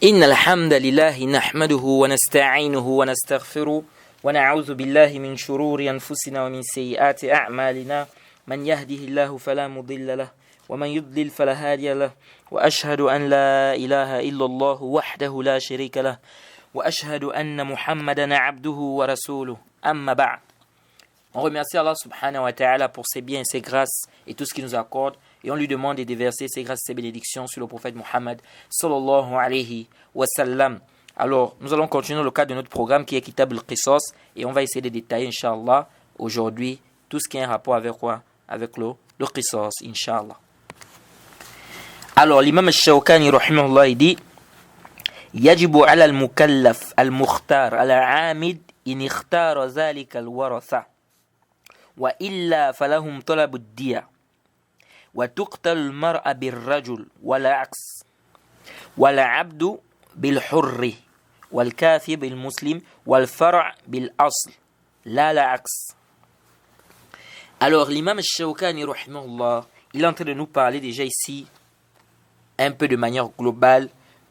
إن الحمد لله نحمده ونستعينه ونستغفره ونعوذ بالله من شرور أنفسنا ومن سيئات أعمالنا من يهده الله فلا مضل له ومن يضلل فلا هادي له وأشهد أن لا إله إلا الله وحده لا شريك له وأشهد أن محمدا عبده ورسوله أما بعد. On remercie Allah subhanahu wa ta'ala pour ses biens et ses grâces et tout ce qu'il nous accorde. Et on lui demande de déverser ses grâces et ses bénédictions sur le prophète Muhammad sallallahu alayhi wa sallam. Alors, nous allons continuer le cadre de notre programme qui est Kitab al-Qisas. Et on va essayer de détailler, Inch'Allah, aujourd'hui, tout ce qui a un rapport avec quoi? Avec le Qisas, Inch'Allah. Alors, l'imam al-Shawkani, rahimahullah, il dit يجب على المكلف المختار على عامد إن اختار ذلك الورثة وإلا فلهم طلب الدية وتقتل المرأة بالرجل ولا عكس والعبد بالحر والكافر بالمسلم والفرع بالأصل لا العكس. Alors l'imam al-Shawkani rahimahullah, il est en train de nous parler déjà ici un peu de manière globale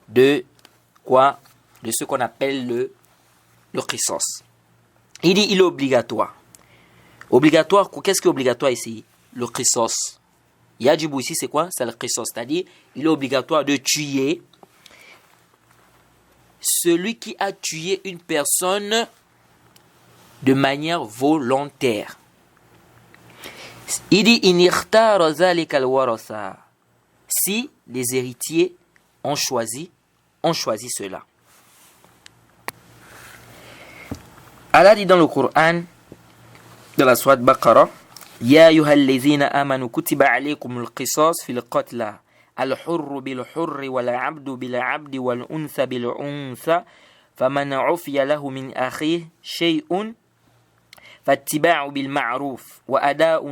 de quoi? De ce qu'on appelle le qisas. Il dit il est obligatoire. Obligatoire, qu'est-ce qui est obligatoire ici? Le qisas. Yajibu ici c'est quoi? C'est le qisas, c'est-à-dire il est obligatoire de tuer celui qui a tué une personne de manière volontaire. Il dit in ikhtara zalika al-waratha. Si les héritiers ont choisi cela. Allah dit dans le Coran, dans la sourate Baqarah, يا أيها الذين آمنوا كتب عليكم القصاص في القتلى الحر بالحر والعبد بالعبد والأنثى بالأنثى فمن عفي له من أخيه شيء فاتباع بالمعروف وأداء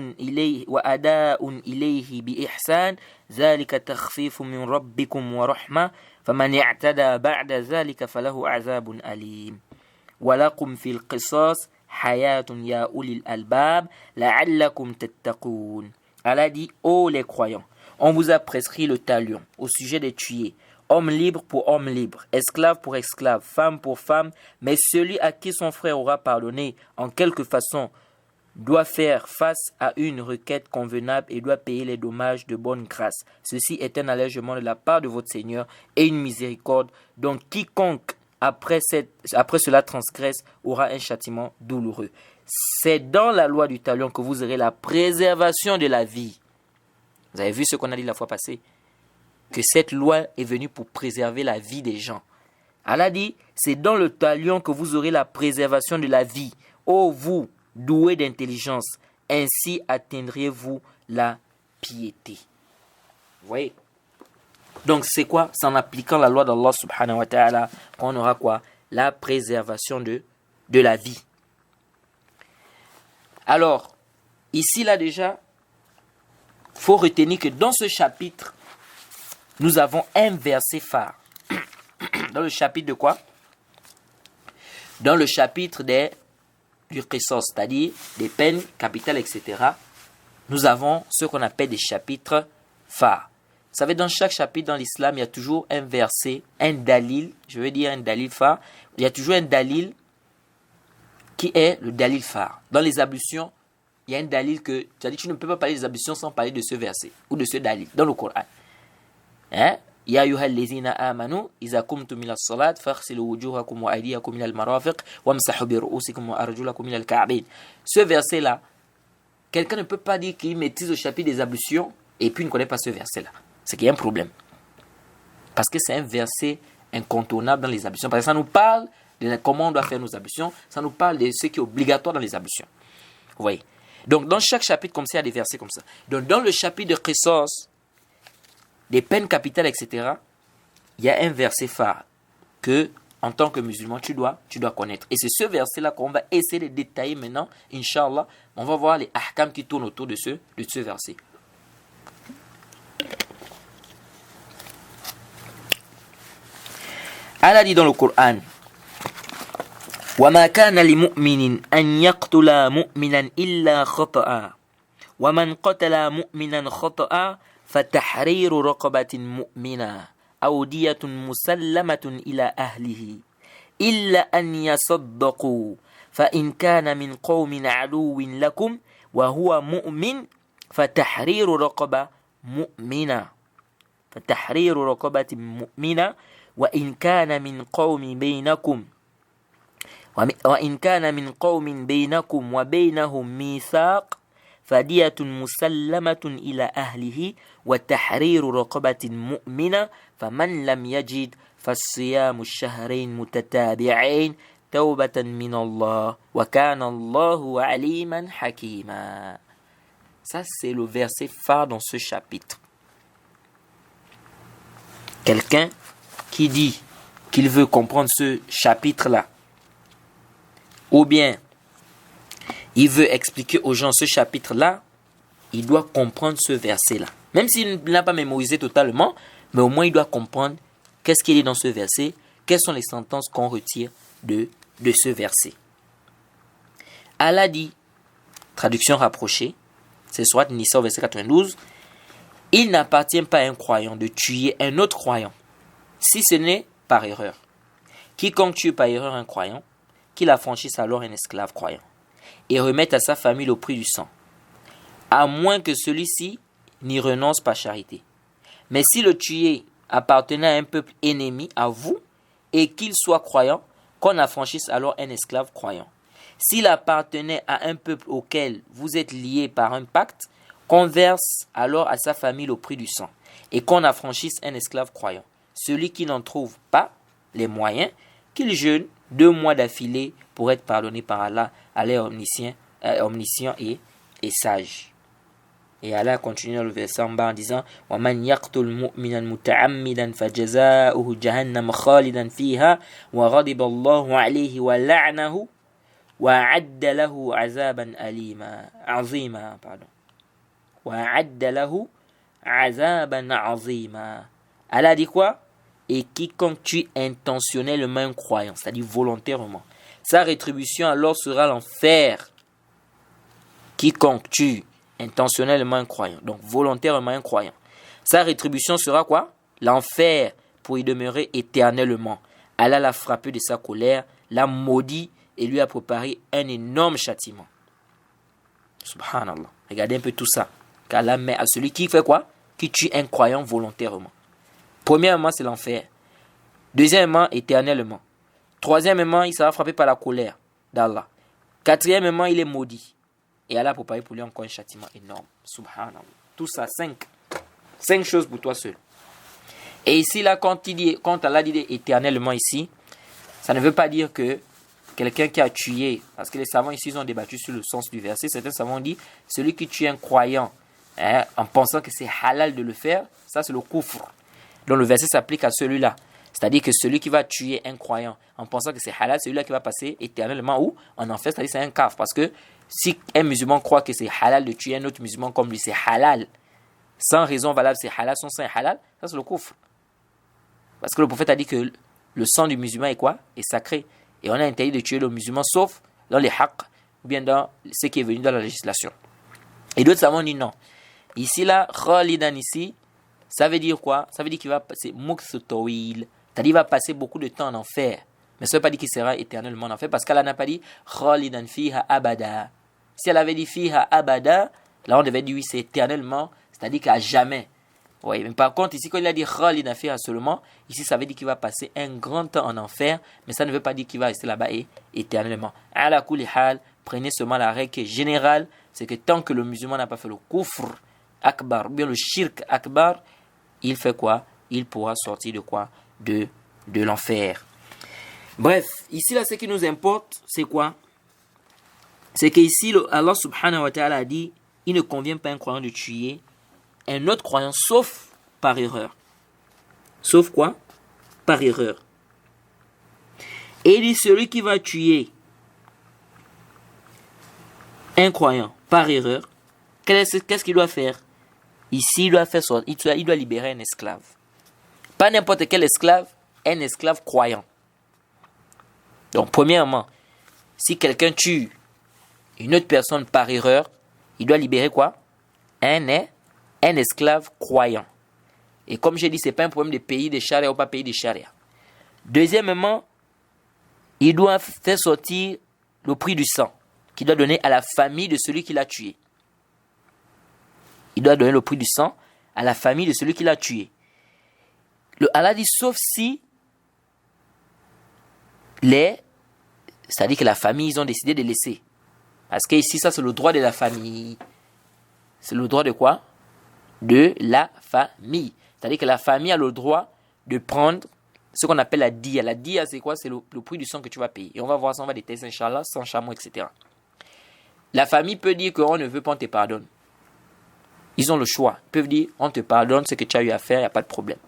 إليه بإحسان ذلك تخفيف من ربكم ورحمة فمن اعتدى بعد ذلك فله عذاب أليم ولكم في القصاص حياة يا أولي الألباب لعلكم تتقون. Allah dit, ô les croyants, on vous a prescrit le talion au sujet des tués, homme libre pour homme libre, esclave pour esclave, femme pour femme, mais celui à qui son frère aura pardonné en quelque façon doit faire face à une requête convenable et doit payer les dommages de bonne grâce. Ceci est un allègement de la part de votre Seigneur et une miséricorde. Donc quiconque après cela transgresse aura un châtiment douloureux. C'est dans la loi du talion que vous aurez la préservation de la vie. Vous avez vu ce qu'on a dit la fois passée? Que cette loi est venue pour préserver la vie des gens. Allah dit, c'est dans le talion que vous aurez la préservation de la vie. Ô vous, doués d'intelligence, ainsi atteindriez-vous la piété. Vous voyez? Donc c'est quoi? C'est en appliquant la loi d'Allah subhanahu wa ta'ala qu'on aura quoi? La préservation de la vie. Alors, ici là déjà, il faut retenir que dans ce chapitre, nous avons un verset phare. Dans le chapitre de quoi? Dans le chapitre du qisas, c'est-à-dire des peines capitales, etc. Nous avons ce qu'on appelle des chapitres phares. Vous savez, dans chaque chapitre dans l'islam, il y a toujours un verset, un dalil, je veux dire un dalil phare. Il y a toujours un dalil qui est le dalil phare. Dans les ablutions, il y a un dalil que, c'est-à-dire tu ne peux pas parler des ablutions sans parler de ce verset ou de ce dalil dans le Coran. Ya ayyuhal ladzina amanu idza qumtum ila as-salat faghsilu wujuhakum wa aydiyakum ila al-marafiq wamsahu bi ru'usikum wa arjulakum ila al-ka'bayn. Ce verset là, quelqu'un ne peut pas dire qu'il maîtrise le chapitre des ablutions et puis il ne connaît pas ce verset là. C'est qu'il y a un problème. Parce que c'est un verset incontournable dans les ablutions. Parce que ça nous parle de comment on doit faire nos ablutions. Ça nous parle de ce qui est obligatoire dans les ablutions. Vous voyez? Donc, dans chaque chapitre, comme ça, il y a des versets comme ça. Donc, dans le chapitre de qisas, des peines capitales, etc., il y a un verset phare que, en tant que musulman, tu dois connaître. Et c'est ce verset-là qu'on va essayer de détailler maintenant. Inch'Allah, on va voir les ahkam qui tournent autour de ce verset. Allah dit dans le Coran وَمَا كَانَ لِمُؤْمِنٍ أَنْ يَقْتُلَ مُؤْمِنًا إِلَّا خَطَأً وَمَنْ قَتَلَ مُؤْمِنًا خَطَأً فَتَحْرِيرُ رَقَبَةٍ مُؤْمِنَةٍ أو دية مسلمة إلى أهله إلا أن يصدقوا فإن كان من قوم عدو لكم وهو مؤمن فتحرير رقبة مؤمنة وإن كان من قوم بينكم وبينهم ميثاق فدية مسلمة إلى أهله وتحرير رقبة مؤمنة فمن لم يجد فالصيام الشهرين متتابعين توبة من الله وكان الله عليما حكيما. Ça, c'est le verset phare dans ce chapitre. Quelqu'un qui dit qu'il veut comprendre ce chapitre-là, ou bien il veut expliquer aux gens ce chapitre-là, il doit comprendre ce verset-là. Même s'il n'a pas mémorisé totalement, mais au moins il doit comprendre qu'est-ce qu'il est dans ce verset, quelles sont les sentences qu'on retire de ce verset. Allah dit, traduction rapprochée, c'est Surat Nisa au verset 92, il n'appartient pas à un croyant de tuer un autre croyant, si ce n'est par erreur. Quiconque tue par erreur un croyant, qu'il affranchisse alors un esclave croyant, et remette à sa famille le prix du sang, à moins que celui-ci n'y renonce par charité. Mais si le tué appartenait à un peuple ennemi à vous, et qu'il soit croyant, qu'on affranchisse alors un esclave croyant. S'il appartenait à un peuple auquel vous êtes liés par un pacte, qu'on verse alors à sa famille le prix du sang, et qu'on affranchisse un esclave croyant. Celui qui n'en trouve pas les moyens, qu'il jeûne 2 mois d'affilée pour être pardonné par Allah, Allah est omniscient et sage. Et Allah continue dans le verset en bas en disant وَمَنْ يَقْتُلْ مُؤْمِنًا مُتَعَمِّدًا فَجَزَاؤُهُ جَهَنَّمَ خَالِدًا فِيهَا وَغَضِبَ اللَّهُ عَلَيْهِ وَلَعْنَهُ وَأَعَدَّ لَهُ عَذَابًا عَظِيمًا. Allah dit quoi? Et quiconque tue intentionnellement un croyant, c'est-à-dire volontairement, sa rétribution alors sera l'enfer. Quiconque tue intentionnellement un croyant, donc volontairement un croyant, sa rétribution sera quoi? L'enfer, pour y demeurer éternellement. Allah l'a frappé de sa colère, l'a maudit et lui a préparé un énorme châtiment. Subhanallah. Regardez un peu tout ça qu'Allah met à celui qui fait quoi? Qui tue un croyant volontairement. Premièrement, c'est l'enfer. Deuxièmement, éternellement. Troisièmement, il sera frappé par la colère d'Allah. Quatrièmement, il est maudit. Et Allah a préparé pour lui encore un châtiment énorme. Subhanallah. Tout ça, 5 choses pour toi seul. Et ici, là, quand Allah dit éternellement ici, ça ne veut pas dire que quelqu'un qui a tué, parce que les savants ici ils ont débattu sur le sens du verset, certains savants ont dit, celui qui tue un croyant, en pensant que c'est halal de le faire, ça c'est le kufr. Donc le verset s'applique à celui-là. C'est-à-dire que celui qui va tuer un croyant en pensant que c'est halal, c'est celui-là qui va passer éternellement où? En enfer, c'est-à-dire c'est un kafir. Parce que si un musulman croit que c'est halal de tuer un autre musulman comme lui, c'est halal, sans raison valable, c'est halal, son sang est halal, ça c'est le kufr. Parce que le prophète a dit que le sang du musulman est quoi? Est sacré. Et on a interdit de tuer le musulman sauf dans les haqq ou bien dans ce qui est venu dans la législation. Et d'autres savants dit non. Ici là, khalidan ici, ça veut dire quoi? Ça veut dire qu'il va passer mukthtawil, c'est-à-dire qu'il va passer beaucoup de temps en enfer. Mais ça ne veut pas dire qu'il sera éternellement en enfer parce qu'Allah n'a pas dit khalidan fiha abada. Si elle avait dit fiha abada, là on devait dire oui, c'est éternellement, c'est-à-dire qu'à jamais. Oui, mais par contre, ici, quand il a dit khalidan fiha seulement, ici ça veut dire qu'il va passer un grand temps en enfer, mais ça ne veut pas dire qu'il va rester là-bas éternellement. Ala kulli hal, prenez seulement la règle qui est générale, c'est que tant que le musulman n'a pas fait le kufr akbar, ou bien le shirk akbar, il fait quoi? Il pourra sortir de quoi? De l'enfer. Bref, ici là, ce qui nous importe, c'est quoi? C'est qu'ici, Allah subhanahu wa ta'ala a dit, il ne convient pas à un croyant de tuer un autre croyant, sauf par erreur. Sauf quoi? Par erreur. Et il dit, celui qui va tuer un croyant par erreur, qu'est-ce qu'il doit faire? Ici, il doit libérer un esclave. Pas n'importe quel esclave, un esclave croyant. Donc, premièrement, si quelqu'un tue une autre personne par erreur, il doit libérer quoi? Un esclave croyant. Et comme j'ai dit, ce n'est pas un problème de pays de charia ou pas pays de charia. Deuxièmement, il doit faire sortir le prix du sang qu'il doit donner à la famille de celui qui l'a tué. Il doit donner le prix du sang à la famille de celui qui l'a tué. Le Allah dit sauf si c'est-à-dire que la famille, ils ont décidé de laisser. Parce que ici, ça c'est le droit de la famille. C'est le droit de quoi? De la famille. C'est-à-dire que la famille a le droit de prendre ce qu'on appelle la dia. La dia, c'est quoi? C'est le prix du sang que tu vas payer. Et on va voir ça, on va détailler ça, Inch'Allah, sans chameau, etc. La famille peut dire qu'on ne veut pas, on te pardonne. Ils ont le choix. Ils peuvent dire, on te pardonne ce que tu as eu à faire, il n'y a pas de problème.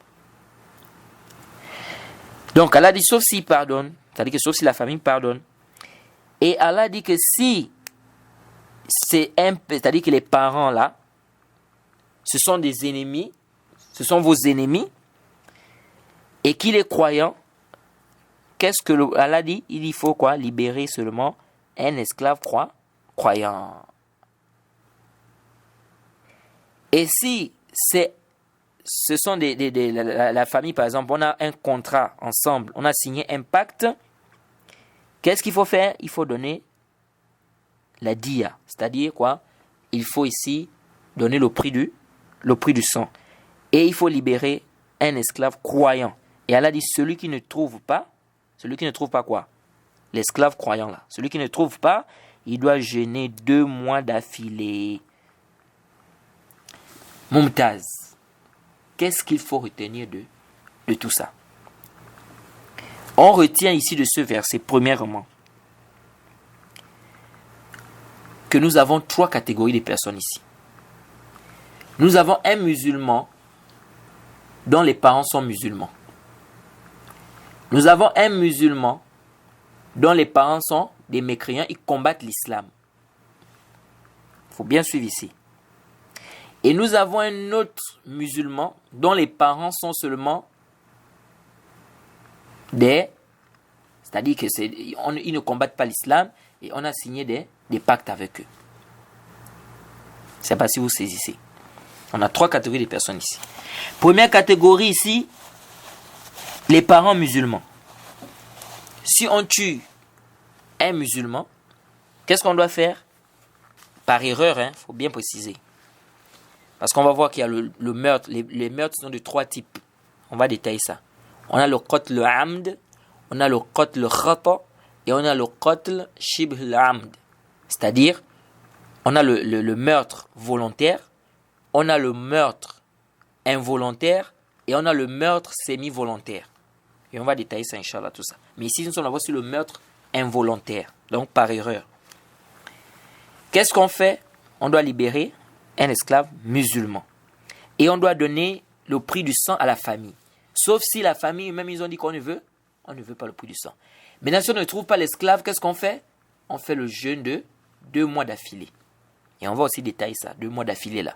Donc, Allah dit, sauf s'il pardonne, c'est-à-dire que sauf si la famille pardonne. Et Allah dit que si c'est-à-dire que les parents là, ce sont des ennemis, ce sont vos ennemis, et qu'il est croyant, qu'est-ce que Allah dit? Il faut quoi? Libérer seulement un esclave croyant. Et si ce sont la famille, par exemple, on a un contrat ensemble, on a signé un pacte, qu'est-ce qu'il faut faire? Il faut donner la dia, c'est-à-dire quoi? Il faut ici donner le prix du sang. Et il faut libérer un esclave croyant. Et Allah dit, celui qui ne trouve pas quoi? L'esclave croyant là. Celui qui ne trouve pas, il doit jeûner 2 mois d'affilée. Mumtaz, qu'est-ce qu'il faut retenir de tout ça? On retient ici de ce verset, premièrement, que nous avons 3 catégories de personnes ici. Nous avons un musulman dont les parents sont musulmans. Nous avons un musulman dont les parents sont des mécréants, ils combattent l'islam. Il faut bien suivre ici. Et nous avons un autre musulman dont les parents sont seulement c'est-à-dire qu'ils ne combattent pas l'islam et on a signé des pactes avec eux. Je ne sais pas si vous saisissez. On a 3 catégories de personnes ici. Première catégorie ici, les parents musulmans. Si on tue un musulman, qu'est-ce qu'on doit faire? Par erreur, il faut bien préciser. Parce qu'on va voir qu'il y a le meurtre. Les meurtres sont de 3 types. On va détailler ça. On a le qatl amd, on a le qatl khata et on a le qatl shibh amd. C'est-à-dire, on a le meurtre volontaire, on a le meurtre involontaire et on a le meurtre semi-volontaire. Et on va détailler ça, Inch'Allah, tout ça. Mais ici, nous sommes là sur le meurtre involontaire, donc par erreur. Qu'est-ce qu'on fait? On doit libérer un esclave musulman. Et on doit donner le prix du sang à la famille. Sauf si la famille, même ils ont dit qu'on ne veut pas le prix du sang. Maintenant, si on ne trouve pas l'esclave, qu'est-ce qu'on fait? On fait le jeûne de 2 mois d'affilée. Et on va aussi détailler ça, 2 mois d'affilée là.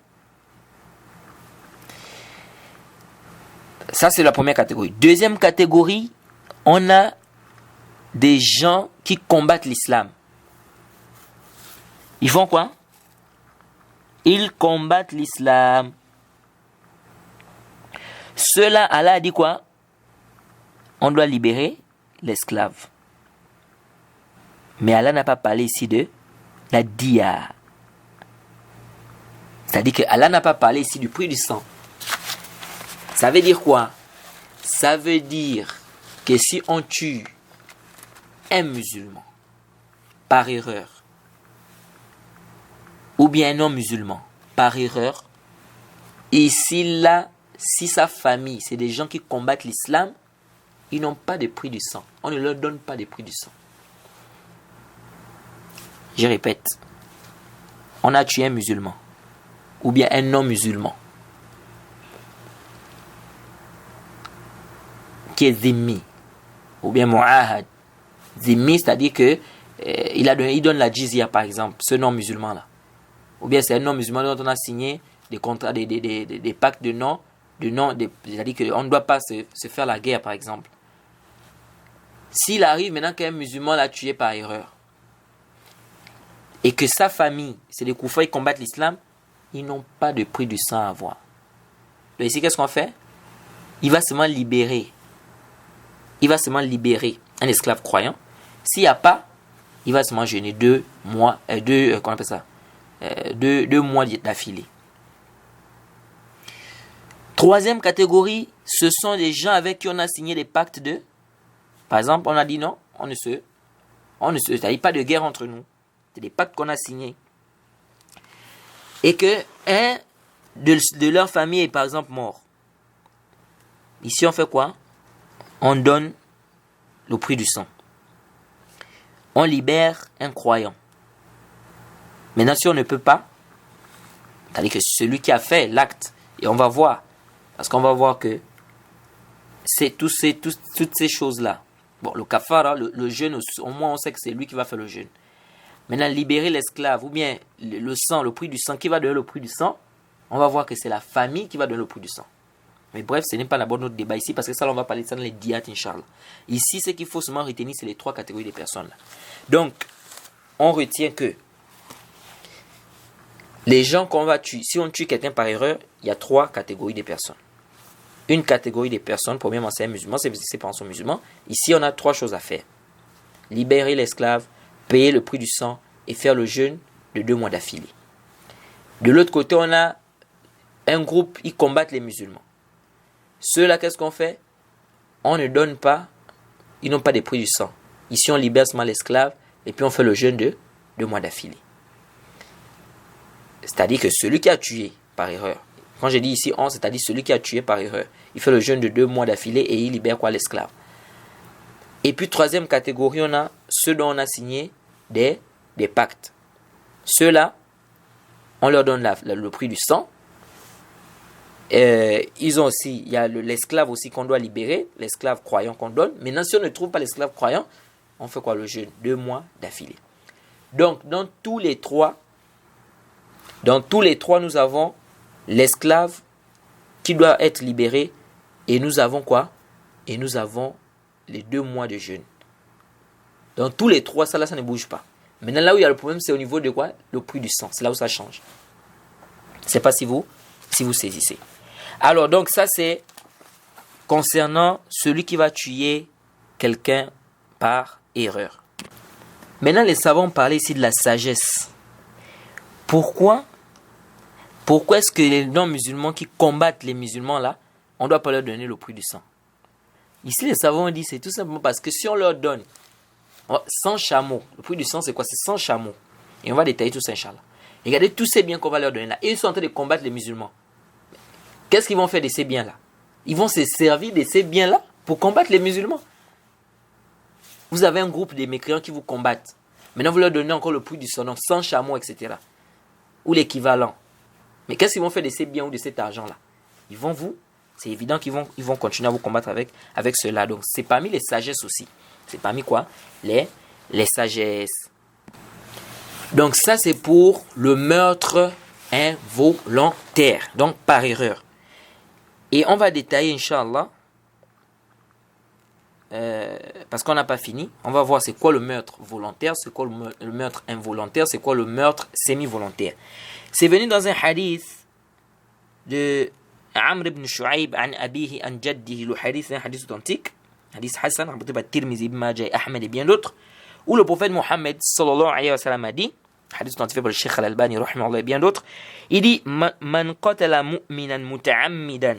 Ça, c'est la première catégorie. Deuxième catégorie, on a des gens qui combattent l'islam. Ils font quoi? Ils combattent l'islam. Ceux-là, Allah a dit quoi? On doit libérer l'esclave. Mais Allah n'a pas parlé ici de la dia. C'est-à-dire que Allah n'a pas parlé ici du prix du sang. Ça veut dire quoi? Ça veut dire que si on tue un musulman par erreur, ou bien un non-musulman par erreur, ici là, si sa famille, c'est des gens qui combattent l'islam, ils n'ont pas de prix du sang. On ne leur donne pas de prix du sang. Je répète, on a tué un musulman, ou bien un non-musulman, qui est zimmi, ou bien mu'ahad. Zimmi, c'est-à-dire que il donne la jizya, par exemple, ce non-musulman-là. Ou bien c'est un non-musulman dont on a signé des contrats, des pactes de non, c'est-à-dire qu'on ne doit pas se faire la guerre, par exemple. S'il arrive maintenant qu'un musulman l'a tué par erreur, et que sa famille, c'est des koufars qui combattent l'islam, ils n'ont pas de prix du sang à avoir. Donc ici, qu'est-ce qu'on fait? il va seulement libérer. Il va seulement libérer un esclave croyant. S'il n'y a pas, il va seulement jeûner 2 mois, qu'on appelle ça, 2 mois d'affilée. Troisième catégorie, ce sont des gens avec qui on a signé des pactes de... Par exemple, on a dit non, c'est-à-dire pas de guerre entre nous. C'est des pactes qu'on a signés. Et que un de leur famille est par exemple mort. Ici, on fait quoi? On donne le prix du sang. On libère un croyant. Maintenant, si on ne peut pas, c'est-à-dire que celui qui a fait l'acte, et on va voir, parce qu'on va voir que c'est toutes ces choses-là. Bon, le kafara, le jeûne, au moins on sait que c'est lui qui va faire le jeûne. Maintenant, libérer l'esclave, ou bien le sang, le prix du sang, qui va donner le prix du sang? On va voir que c'est la famille qui va donner le prix du sang. Mais bref, ce n'est pas d'abord notre débat ici, parce que ça, on va parler de ça dans les diyat, Inch'Allah. Ici, ce qu'il faut seulement retenir, c'est les 3 catégories de personnes là. Donc, on retient que les gens qu'on va tuer, si on tue quelqu'un par erreur, il y a 3 catégories de personnes. Une catégorie de personnes, premièrement, c'est un musulman, ses parents sont musulmans. Ici, on a 3 choses à faire. Libérer l'esclave, payer le prix du sang et faire le jeûne de 2 mois d'affilée. De l'autre côté, on a un groupe, ils combattent les musulmans. Ceux-là, qu'est-ce qu'on fait? On ne donne pas, ils n'ont pas de prix du sang. Ici, on libère seulement l'esclave et puis on fait le jeûne de 2 mois d'affilée. C'est-à-dire que celui qui a tué par erreur, quand j'ai dit ici on, c'est-à-dire celui qui a tué par erreur, il fait le jeûne de 2 mois d'affilée et il libère quoi? L'esclave. Et puis, troisième catégorie, on a ceux dont on a signé des pactes. Ceux-là, on leur donne le prix du sang. Ils ont aussi, il y a l'esclave aussi qu'on doit libérer, l'esclave croyant qu'on donne. Maintenant, si on ne trouve pas l'esclave croyant, on fait quoi? Le jeûne, 2 mois d'affilée. Donc, dans tous les trois, nous avons l'esclave qui doit être libéré et nous avons quoi? Et nous avons les 2 mois de jeûne. Dans tous les 3, ça ne bouge pas. Maintenant, là où il y a le problème, c'est au niveau de quoi? Le prix du sang. C'est là où ça change. Je ne sais pas si vous saisissez. Alors, donc, ça, c'est concernant celui qui va tuer quelqu'un par erreur. Maintenant, les savants parlaient ici de la sagesse. Pourquoi est-ce que les non-musulmans qui combattent les musulmans, là, on ne doit pas leur donner le prix du sang? Ici, les savants ont dit, c'est tout simplement parce que si on leur donne 100 chameaux, le prix du sang, c'est quoi? C'est 100 chameaux. Et on va détailler tout ça, Inch'Allah. Regardez tous ces biens qu'on va leur donner là. Et ils sont en train de combattre les musulmans. Qu'est-ce qu'ils vont faire de ces biens-là? Ils vont se servir de ces biens-là pour combattre les musulmans. Vous avez un groupe de mécréants qui vous combattent. Maintenant, vous leur donnez encore le prix du sang, donc 100 chameaux, etc. Ou l'équivalent. Mais qu'est-ce qu'ils vont faire de ces biens ou de cet argent-là? C'est évident qu'ils vont continuer à vous combattre avec cela. Donc, c'est parmi les sagesses aussi. C'est parmi quoi? Les sagesses. Donc, ça, c'est pour le meurtre involontaire. Donc, par erreur. Et on va détailler, Inch'Allah, parce qu'on n'a pas fini. On va voir c'est quoi le meurtre volontaire, c'est quoi le meurtre involontaire, c'est quoi le meurtre semi-volontaire. C'est venu dans un hadith de Amr ibn Shu'aib an abihi an jaddihi. Le hadith est un hadith authentique, hadith Hassan, rapporté par Tirmizi, Ibn Majah, Ahmed et bien d'autres, où le prophète Mohammed sallallahu alayhi wa sallam a dit, hadith authentifié par le Cheikh Al-Albani rahimahullah et bien d'autres, il dit man qatala mu'minan muta'ammidan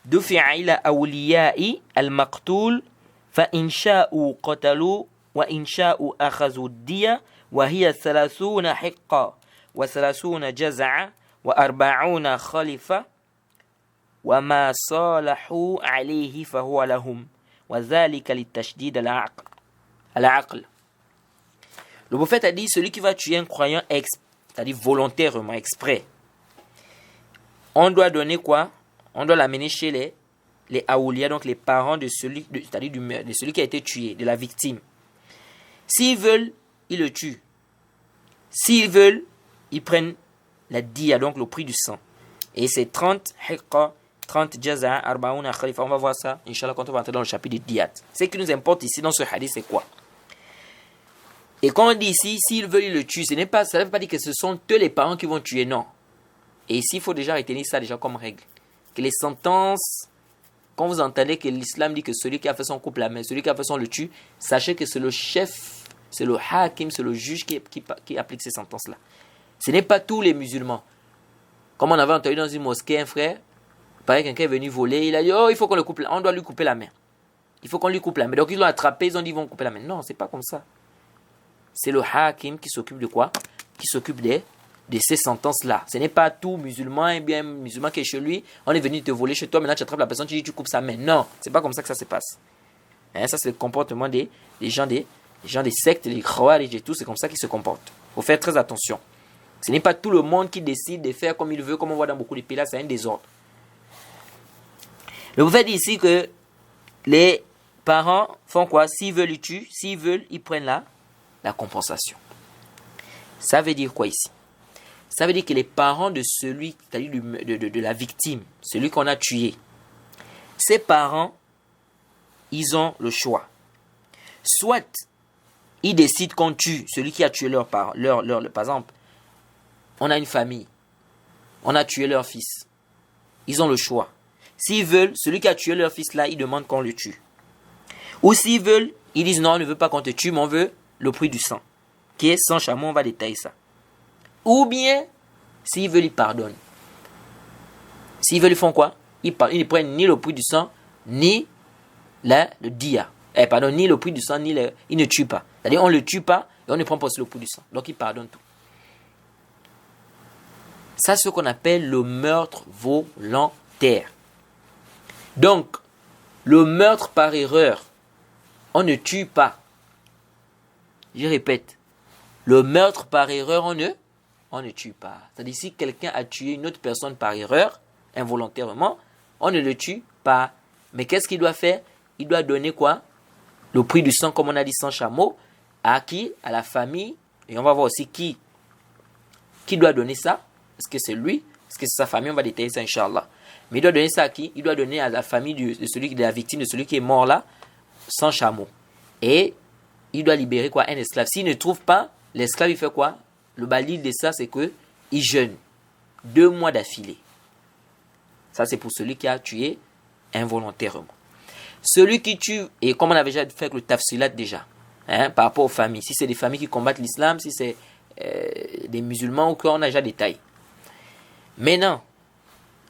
دفع إلى أولياء المقتول فإن شاءوا قتلوا وإن شاءوا أخذوا الدية وهي 30 حقة و30 جزعة و40 خلفة وما صالحوا عليه فهو لهم وذلك للتشديد العقل. Le prophète a dit, celui qui va tuer un croyant, c'est-à-dire volontairement, exprès, on doit donner quoi? On doit l'amener chez les aoulias, donc les parents de celui, c'est-à-dire de celui qui a été tué, de la victime. S'ils veulent, ils le tuent. S'ils veulent, ils prennent la diya, donc le prix du sang. Et c'est 30 hiqqa, 30 jaza, 40 khalifa. On va voir ça, Inch'Allah, quand on va entrer dans le chapitre de diyat. Ce qui nous importe ici dans ce hadith, c'est quoi? Et quand on dit ici, s'ils veulent, ils le tuent, ça ne veut pas dire que ce sont eux les parents qui vont tuer, non. Et ici, il faut déjà retenir ça déjà comme règle. Que les sentences quand vous entendez que l'islam dit que celui qui a fait son coupe la main, celui qui a fait son le tue, sachez que c'est le chef, c'est le hakim, c'est le juge qui applique ces sentences-là. Ce n'est pas tous les musulmans. Comme on avait entendu dans une mosquée, un frère, pareil, quelqu'un est venu voler, il a dit, oh, il faut qu'on le coupe, on doit lui couper la main. Il faut qu'on lui coupe la main. Donc ils l'ont attrapé, ils ont dit, ils vont couper la main. Non, c'est pas comme ça. C'est le hakim qui s'occupe de quoi? Qui s'occupe de ces sentences-là. Ce n'est pas tout musulman, et bien musulman qui est chez lui, on est venu te voler chez toi, maintenant tu attrapes la personne, tu dis, tu coupes sa main. Non, c'est pas comme ça que ça se passe. Hein, ça, c'est le comportement des gens des sectes, les khawarij et tout, c'est comme ça qu'ils se comportent. Il faut faire très attention. Ce n'est pas tout le monde qui décide de faire comme il veut, comme on voit dans beaucoup de pays là, c'est un désordre. Le prophète dit ici que les parents font quoi? S'ils veulent, ils tuent. S'ils veulent, ils prennent la compensation. Ça veut dire quoi ici? Ça veut dire que les parents de celui, c'est-à-dire de la victime, celui qu'on a tué, ces parents, ils ont le choix. Soit ils décident qu'on tue celui qui a tué leur parent. Par exemple, on a une famille, on a tué leur fils. Ils ont le choix. S'ils veulent, celui qui a tué leur fils là, ils demandent qu'on le tue. Ou s'ils veulent, ils disent non, on ne veut pas qu'on te tue, mais on veut le prix du sang. Qui est sans chameau, on va détailler ça. Ou bien, s'ils veulent, ils pardonnent. S'ils veulent, ils font quoi? Ils ne prennent ni le prix du sang, ni le dia. Ni le prix du sang, ils ne tuent pas. C'est-à-dire, on ne le tue pas et on ne prend pas aussi le prix du sang. Donc, ils pardonnent tout. Ça, c'est ce qu'on appelle le meurtre volontaire. Donc, le meurtre par erreur, on ne tue pas. Je répète, le meurtre par erreur, on ne tue pas. C'est-à-dire, si quelqu'un a tué une autre personne par erreur, involontairement, on ne le tue pas. Mais qu'est-ce qu'il doit faire? Il doit donner quoi? Le prix du sang, comme on a dit, sans chameau. À qui? À la famille. Et on va voir aussi qui doit donner ça. Est-ce que c'est lui? Est-ce que c'est sa famille? On va détailler ça, Inch'Allah. Mais il doit donner ça à qui? Il doit donner à la famille de la victime, de celui qui est mort là, sans chameau. Et il doit libérer quoi? Un esclave. S'il ne trouve pas, l'esclave, il fait quoi? Le balil de ça, c'est que il jeûne 2 mois d'affilée. Ça, c'est pour celui qui a tué involontairement. Celui qui tue, et comme on avait déjà fait avec le tafsilat déjà, par rapport aux familles, si c'est des familles qui combattent l'islam, si c'est des musulmans ou quoi, on a déjà détaillé. Maintenant,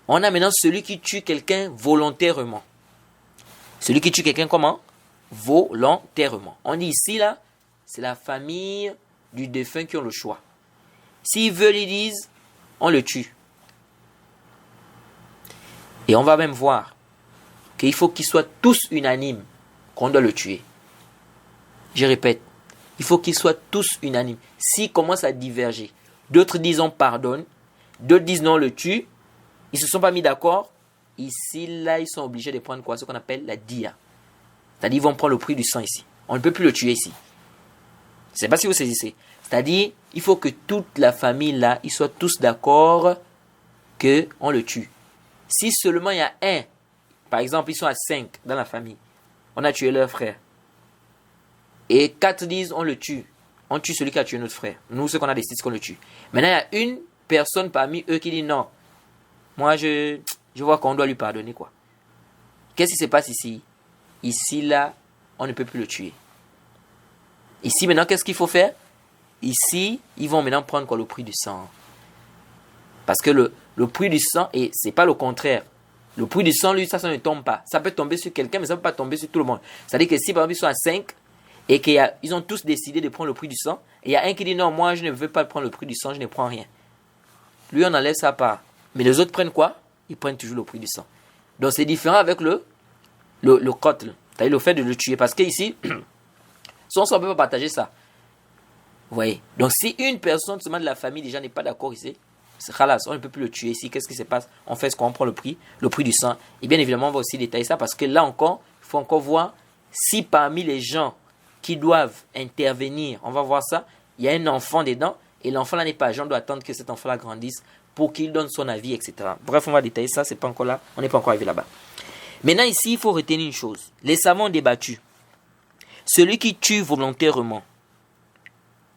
on a maintenant celui qui tue quelqu'un volontairement. Celui qui tue quelqu'un comment? Volontairement. On dit ici, là, c'est la famille du défunt qui ont le choix. S'ils veulent, ils disent, on le tue. Et on va même voir qu'il faut qu'ils soient tous unanimes qu'on doit le tuer. Je répète, il faut qu'ils soient tous unanimes. S'ils commencent à diverger, d'autres disent on pardonne, d'autres disent non, on le tue, ils ne se sont pas mis d'accord. Ici, là, ils sont obligés de prendre quoi? Ce qu'on appelle la dia. C'est-à-dire, ils vont prendre le prix du sang ici. On ne peut plus le tuer ici. Je ne sais pas si vous saisissez. C'est-à-dire, il faut que toute la famille, là, ils soient tous d'accord qu'on le tue. Si seulement il y a un, par exemple, ils sont à 5 dans la famille, on a tué leur frère. Et 4 disent, on le tue. On tue celui qui a tué notre frère. Nous, ce qu'on a décidé, c'est qu'on le tue. Maintenant, il y a une personne parmi eux qui dit non. Moi, je vois qu'on doit lui pardonner, quoi. Qu'est-ce qui se passe ici? Ici, là, on ne peut plus le tuer. Ici, maintenant, qu'est-ce qu'il faut faire? Ici, ils vont maintenant prendre quoi? Le prix du sang. Parce que le prix du sang, et c'est pas le contraire. Le prix du sang, lui, ça ne tombe pas. Ça peut tomber sur quelqu'un, mais ça ne peut pas tomber sur tout le monde. C'est-à-dire que si, par exemple, ils sont à 5, et qu'ils ont tous décidé de prendre le prix du sang, et il y a un qui dit non, moi, je ne veux pas prendre le prix du sang, je ne prends rien. Lui, on enlève sa part. Mais les autres prennent quoi? Ils prennent toujours le prix du sang. Donc, c'est différent avec le qatl. C'est-à-dire le fait de le tuer. Parce qu'ici, on ne peut pas partager ça. Vous voyez? Donc, si une personne seulement de la famille déjà n'est pas d'accord ici, c'est khalas, on ne peut plus le tuer ici. Qu'est-ce qui se passe? On fait ce qu'on prend le prix du sang. Et bien évidemment, on va aussi détailler ça parce que là encore, il faut encore voir si parmi les gens qui doivent intervenir, on va voir ça, il y a un enfant dedans et l'enfant là n'est pas âgé, on doit attendre que cet enfant là grandisse pour qu'il donne son avis, etc. Bref, on va détailler ça, c'est pas encore là, on n'est pas encore arrivé là-bas. Maintenant ici, il faut retenir une chose. Les savants ont débattu. Celui qui tue volontairement,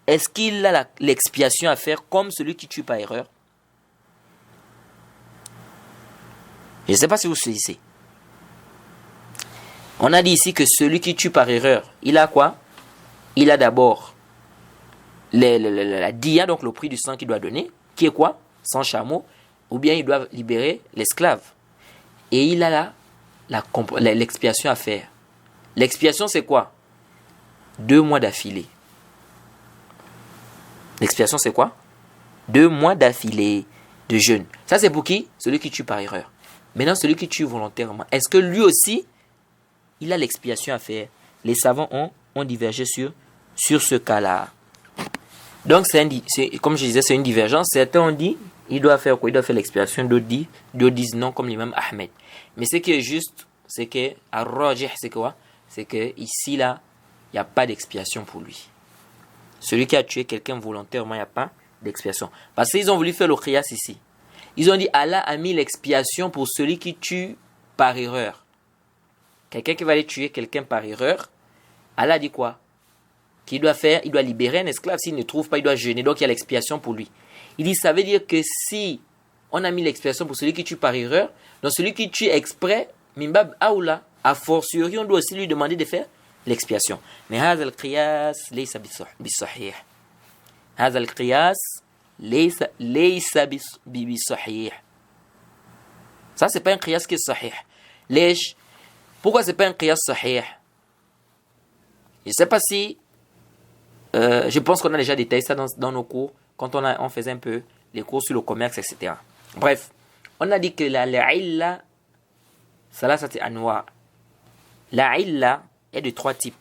est-ce qu'il a l'expiation à faire comme celui qui tue par erreur? Je ne sais pas si vous saisissez. On a dit ici que celui qui tue par erreur, il a quoi? Il a d'abord la dia, donc le prix du sang qu'il doit donner, qui est quoi? 100 chameaux, ou bien il doit libérer l'esclave. Et il a l'expiation à faire. L'expiation, c'est quoi? 2 mois d'affilée. L'expiation, c'est quoi? 2 mois d'affilée de jeûne. Ça, c'est pour qui? Celui qui tue par erreur. Maintenant, celui qui tue volontairement, est-ce que lui aussi, il a l'expiation à faire? Les savants ont divergé sur ce cas-là. Donc, comme je disais, c'est une divergence. Certains ont dit, il doit faire quoi? Il doit faire l'expiation. D'autres disent non, comme l'imam Ahmed. Mais ce qui est juste, c'est que, ar-rajih, c'est quoi? C'est que ici, là, il n'y a pas d'expiation pour lui. Celui qui a tué quelqu'un volontairement, il n'y a pas d'expiation. Parce qu'ils ont voulu faire le qiyas ici. Ils ont dit, Allah a mis l'expiation pour celui qui tue par erreur. Quelqu'un qui va aller tuer quelqu'un par erreur, Allah dit quoi? Qu'il doit faire, il doit libérer un esclave. S'il ne trouve pas, il doit jeûner. Donc il y a l'expiation pour lui. Il dit, ça veut dire que si on a mis l'expiation pour celui qui tue par erreur, donc celui qui tue exprès, mimbab aoula, a fortiori, on doit aussi lui demander de faire l'expiation. Mais هذا القياس ليس بالصحيح. هذا القياس ليس بالصحيح. Ça, c'est pas un qiyas qui est sahih. Pourquoi c'est pas un qiyas sahih? Je ne sais pas si... je pense qu'on a déjà détaillé ça dans nos cours, quand on faisait un peu les cours sur le commerce, etc. Bref, on a dit que la illa, salasati anwa. La illa est de 3 types.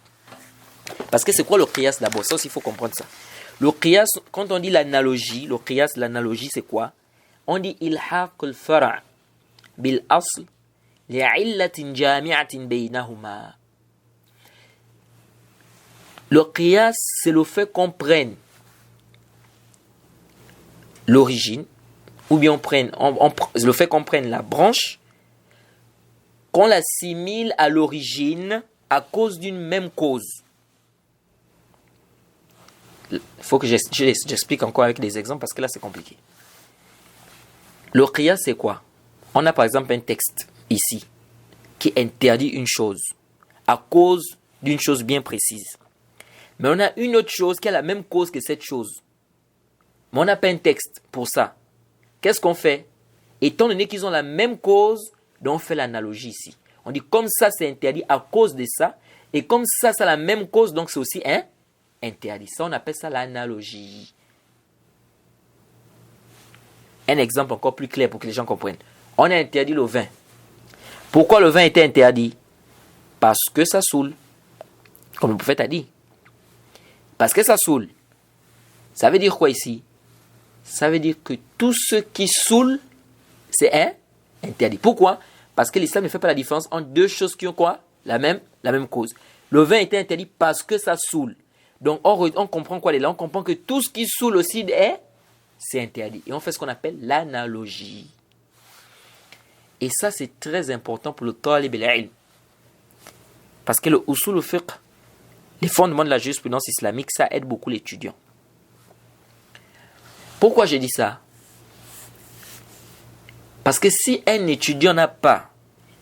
Parce que c'est quoi le qiyas d'abord? Ça aussi, il faut comprendre ça. Le qiyas, quand on dit l'analogie, le qiyas, l'analogie, c'est quoi? On dit ilhaq al-fara' bil asl li'illatin jami'atin baynahuma. Le qiyas, c'est le fait qu'on prenne l'origine, ou bien le fait qu'on prenne la branche, qu'on l'assimile à l'origine à cause d'une même cause. Il faut que j'explique encore avec des exemples parce que là c'est compliqué. Le qiyas, c'est quoi? On a par exemple un texte ici qui interdit une chose à cause d'une chose bien précise. Mais on a une autre chose qui a la même cause que cette chose. Mais on n'a pas un texte pour ça. Qu'est-ce qu'on fait? Étant donné qu'ils ont la même cause, donc on fait l'analogie ici. On dit comme ça c'est interdit à cause de ça. Et comme ça c'est la même cause, donc c'est aussi interdit. Ça on appelle ça l'analogie. Un exemple encore plus clair pour que les gens comprennent. On a interdit le vin. Pourquoi le vin était interdit? Parce que ça saoule. Comme le prophète a dit. Parce que ça saoule. Ça veut dire quoi ici? Ça veut dire que tout ce qui saoule, c'est interdit. Pourquoi? Parce que l'islam ne fait pas la différence entre deux choses qui ont quoi? La même cause. Le vin était interdit parce que ça saoule. Donc on comprend quoi là? On comprend que tout ce qui saoule aussi c'est interdit. Et on fait ce qu'on appelle l'analogie. Et ça c'est très important pour le talib al-ilm. Parce que le usul al-fiqh, les fondements de la jurisprudence islamique, ça aide beaucoup l'étudiant. Pourquoi j'ai dit ça? Parce que si un étudiant n'a pas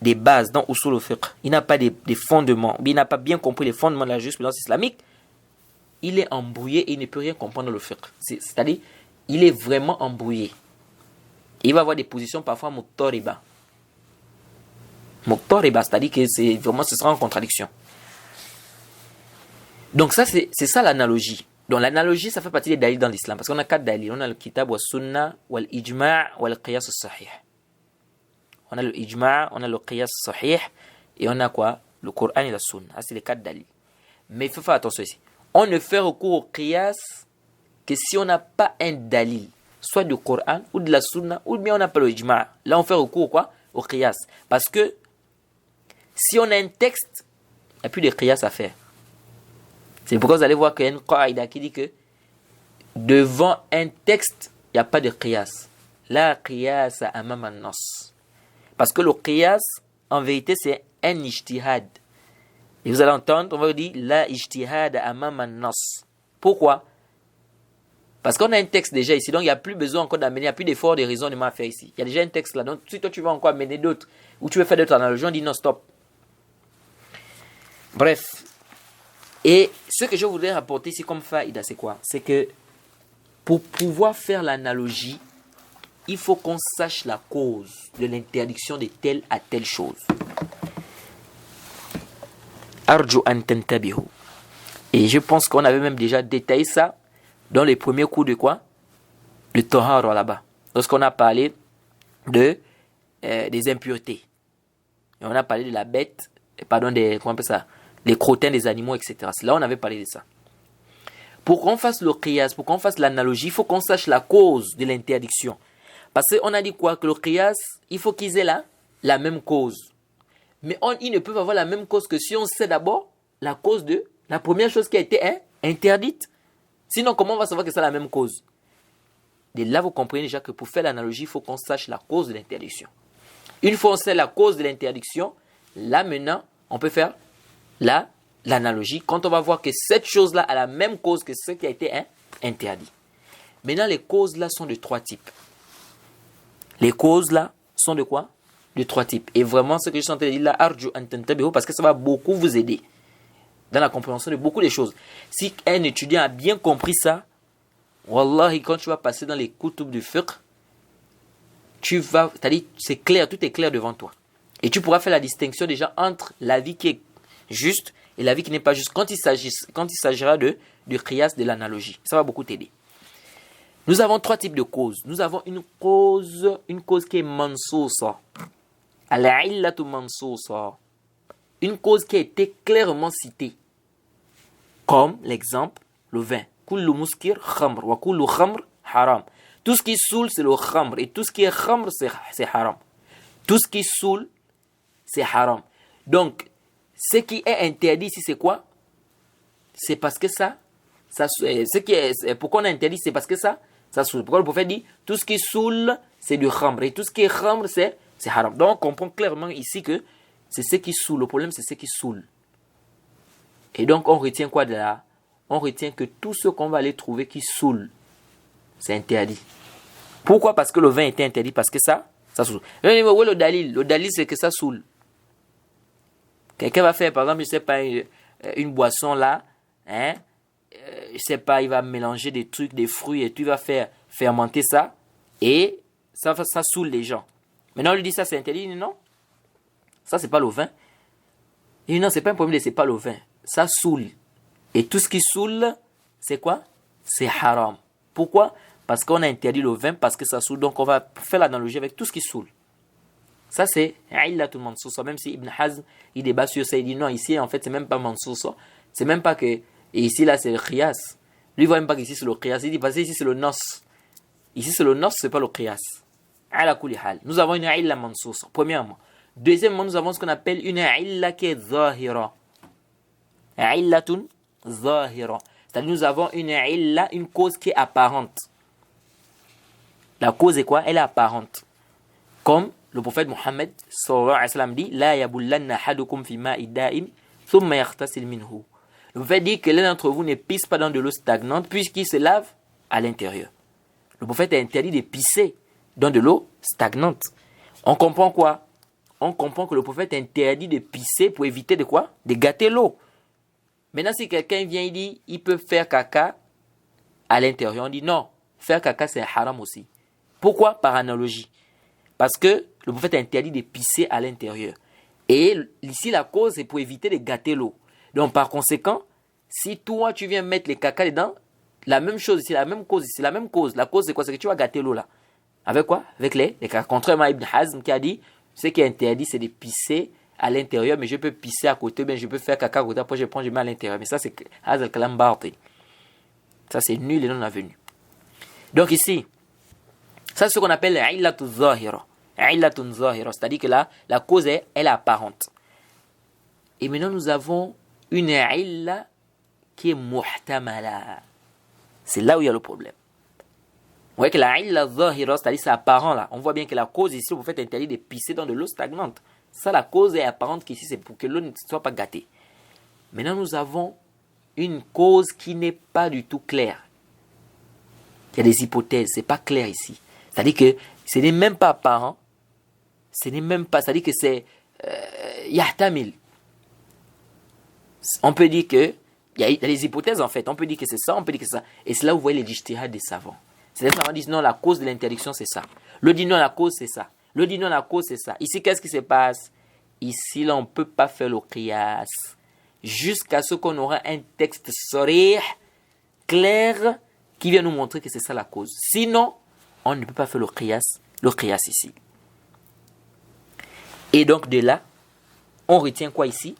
des bases dans usul al-fiqh, il n'a pas des fondements, il n'a pas bien compris les fondements de la jurisprudence islamique, il est embrouillé et il ne peut rien comprendre dans le fiqh. C'est-à-dire, il est vraiment embrouillé. Il va avoir des positions parfois muqtariba. Muqtariba, c'est-à-dire que ce sera en contradiction. Donc ça, c'est ça l'analogie. Donc l'analogie, ça fait partie des dalils dans l'islam. Parce qu'on a 4 dalils. On a le kitab, wa sunna, wa l'ijma' wa l'qiyas sahih. On a le ijma', on a le qiyas sahih, et on a quoi? Le Coran et la sunna. Ça, c'est les 4 dalils. Mais il faut faire attention ici. On ne fait recours au qiyas que si on n'a pas un dalil, soit du Coran ou de la sunna, ou bien on n'a pas le ijma'. Là, on fait recours quoi? Au qiyas. Parce que si on a un texte, il n'y a plus de qiyas à faire. C'est pourquoi vous allez voir qu'il y a une qaïda qui dit que devant un texte, il n'y a pas de qiyas. La qiyas amam an-nas. Parce que le qiyas, en vérité, c'est un ijtihad. Et vous allez entendre, on va dire la ijtihad amam an-nas. Pourquoi? Parce qu'on a un texte déjà ici, donc il n'y a plus besoin encore d'amener, il n'y a plus d'effort de raisonnement à faire ici. Il y a déjà un texte là, donc si toi tu vas encore amener d'autres, ou tu veux faire d'autres analogies, on dit non, stop. Bref. Et ce que je voudrais rapporter ici comme faïda, c'est quoi? C'est que pour pouvoir faire l'analogie, il faut qu'on sache la cause de l'interdiction de telle à telle chose. Arju an tantabihu. Et je pense qu'on avait même déjà détaillé ça dans les premiers cours de quoi? De Tahara là-bas. Lorsqu'on a parlé des impuretés. Et on a parlé de la bête, comment on appelle ça? Les crottins des animaux, etc. Là, on avait parlé de ça. Pour qu'on fasse le qiyas, pour qu'on fasse l'analogie, il faut qu'on sache la cause de l'interdiction. Parce qu'on a dit quoi? Que le qiyas, il faut qu'ils aient la même cause. Mais ils ne peuvent avoir la même cause que si on sait d'abord la cause de la première chose qui a été interdite. Sinon, comment on va savoir que c'est la même cause? Et là, vous comprenez déjà que pour faire l'analogie, il faut qu'on sache la cause de l'interdiction. Une fois qu'on sait la cause de l'interdiction, là maintenant, on peut faire l'analogie quand on va voir que cette chose-là a la même cause que ce qui a été interdit. Maintenant, les causes-là sont de 3 types. Les causes-là sont de quoi? De 3 types. Et vraiment, ce que je suis en train de dire là, arju an tantabihu, parce que ça va beaucoup vous aider dans la compréhension de beaucoup de choses. Si un étudiant a bien compris ça, wallahi, quand tu vas passer dans les kutub du fiqh, c'est-à-dire, c'est clair, tout est clair devant toi. Et tu pourras faire la distinction déjà entre l'avis qui est juste et l'avis qui n'est pas juste quand il s'agira du qiyas, de l'analogie. Ça va beaucoup t'aider. Nous avons 3 types de causes. Nous avons une cause qui est mansousa. Al-illatu mansousa. Une cause qui a été clairement citée. Comme l'exemple, le vin. Kullu muskir khamr wa kullu khamr haram. Tout ce qui saoule, c'est le khamr. Et tout ce qui est khamr, c'est haram. Tout ce qui saoule, c'est haram. Donc, ce qui est interdit ici, c'est quoi? C'est parce que pourquoi on a interdit, c'est parce que ça saoule. Pourquoi le prophète dit, tout ce qui saoule, c'est du khamr. Et tout ce qui est khamr, c'est haram. Donc, on comprend clairement ici que c'est ce qui saoule. Le problème, c'est ce qui saoule. Et donc, on retient quoi de là? On retient que tout ce qu'on va aller trouver qui saoule, c'est interdit. Pourquoi? Parce que le vin était interdit, parce que ça saoule. Le dalil, c'est que ça saoule. Quelqu'un va faire, par exemple, je ne sais pas, une boisson là, je ne sais pas, il va mélanger des trucs, des fruits, et tu vas faire fermenter ça, et ça saoule les gens. Maintenant, on lui dit ça, c'est interdit. Il dit non, ça, c'est pas le vin. Il dit non, c'est pas un problème, c'est pas le vin. Ça saoule. Et tout ce qui saoule, c'est quoi? C'est haram. Pourquoi? Parce qu'on a interdit le vin, parce que ça saoule. Donc, on va faire l'analogie avec tout ce qui saoule. Ça, c'est illatul mansousa. Même si Ibn Hazm, il débat sur ça, il dit non, ici, en fait, c'est même pas mansousa. C'est même pas que. Et ici, là, c'est le qiyas. Lui, il voit même pas qu'ici, c'est le qiyas. Il dit, parce que ici, c'est le nos. Ici, c'est le nos, c'est pas le qiyas. Ala kulli hal. Nous avons une illa mansousa, premièrement. Deuxièmement, nous avons ce qu'on appelle une illa qui est zahira. Illatun zahira. C'est-à-dire, nous avons une illa, une cause qui est apparente. La cause est quoi? Elle est apparente. Comme le prophète Mohammed sallallahu alayhi wa sallam dit, la yabullanna ahadukum fi ma'i da'im thumma yaghtasil minhu. Le prophète dit que l'un d'entre vous ne pisse pas dans de l'eau stagnante puisqu'il se lave à l'intérieur. Le prophète a interdit de pisser dans de l'eau stagnante. On comprend quoi? On comprend que le prophète interdit de pisser pour éviter de quoi? De gâter l'eau. Maintenant, si quelqu'un vient et dit, il peut faire caca à l'intérieur, on dit non, faire caca c'est haram aussi. Pourquoi? Par analogie. Parce que le prophète a interdit de pisser à l'intérieur. Et ici, la cause, c'est pour éviter de gâter l'eau. Donc, par conséquent, si toi, tu viens mettre les caca dedans, la même chose, c'est la même cause. C'est la même cause. La cause, c'est quoi? C'est que tu vas gâter l'eau là. Avec quoi? Avec les caca. Contrairement à Ibn Hazm qui a dit, ce qui est interdit, c'est de pisser à l'intérieur, mais je peux pisser à côté, bien je peux faire caca à côté, après je prends, je mets à l'intérieur. Mais ça, c'est Hazal Kalam Barti. Ça, c'est nul et non avenu. Donc ici, ça, c'est ce qu'on appelle l'illatun zahira. Illatun zahira. C'est-à-dire que là, la cause, elle est apparente. Et maintenant, nous avons une illa qui est muhtamala. C'est là où il y a le problème. Vous voyez que la illa zahira, c'est-à-dire c'est apparent là. On voit bien que la cause ici, vous faites interdit de pisser dans de l'eau stagnante. Ça, la cause est apparente qu'ici, c'est pour que l'eau ne soit pas gâtée. Maintenant, nous avons une cause qui n'est pas du tout claire. Il y a des hypothèses, c'est pas clair ici. C'est-à-dire que ce n'est même pas apparent. Ce n'est même pas, c'est-à-dire que c'est yahtamil. On peut dire que, il y a des hypothèses en fait, on peut dire que c'est ça, on peut dire que c'est ça. Et c'est là où vous voyez les ijtihad des savants. C'est-à-dire que les savants disent non, la cause de l'interdiction c'est ça. L'autre dit non, la cause c'est ça. L'autre dit non, la cause c'est ça. Ici, qu'est-ce qui se passe? Ici, là, on ne peut pas faire le qiyas. Jusqu'à ce qu'on aura un texte sarih, clair, qui vient nous montrer que c'est ça la cause. Sinon, on ne peut pas faire le qiyas ici. Et donc de là, on retient quoi ici?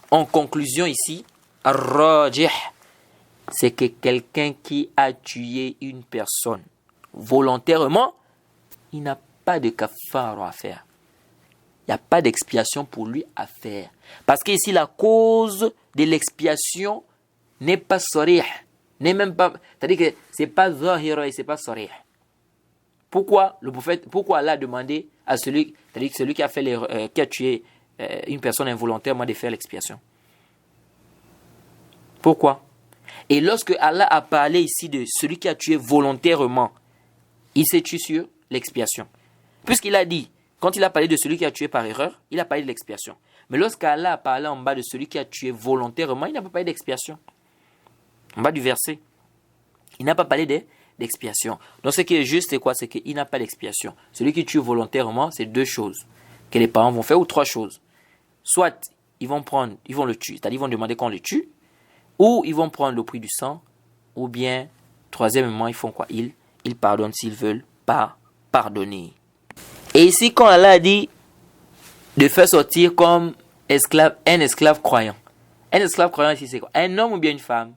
En conclusion ici, ar-rajih, c'est que quelqu'un qui a tué une personne volontairement, il n'a pas de kafara à faire. Il n'y a pas d'expiation pour lui à faire. Parce que ici, la cause de l'expiation n'est pas sarih, n'est même pas, c'est-à-dire que c'est pas zahira et c'est pas sarih. Pourquoi le prophète, pourquoi Allah a demandé à celui, c'est-à-dire que celui qui a fait qui a tué une personne involontairement de faire l'expiation? Pourquoi? Et lorsque Allah a parlé ici de celui qui a tué volontairement, il s'est tué sur l'expiation. Puisqu'il a dit, quand il a parlé de celui qui a tué par erreur, il a parlé de l'expiation. Mais lorsqu'Allah a parlé en bas de celui qui a tué volontairement, il n'a pas parlé d'expiation. En bas du verset, il n'a pas parlé d'expiation. Donc ce qui est juste, c'est quoi? C'est qu'il n'a pas d'expiation. Celui qui tue volontairement, c'est deux choses que les parents vont faire, ou trois choses. Soit ils vont le tuer, c'est-à-dire ils vont demander qu'on le tue, ou ils vont prendre le prix du sang, ou bien, troisièmement, ils font quoi? Ils pardonnent s'ils veulent pas pardonner. Et ici, quand Allah a dit de faire sortir comme esclave, un esclave croyant. Un esclave croyant ici, c'est quoi? Un homme ou bien une femme?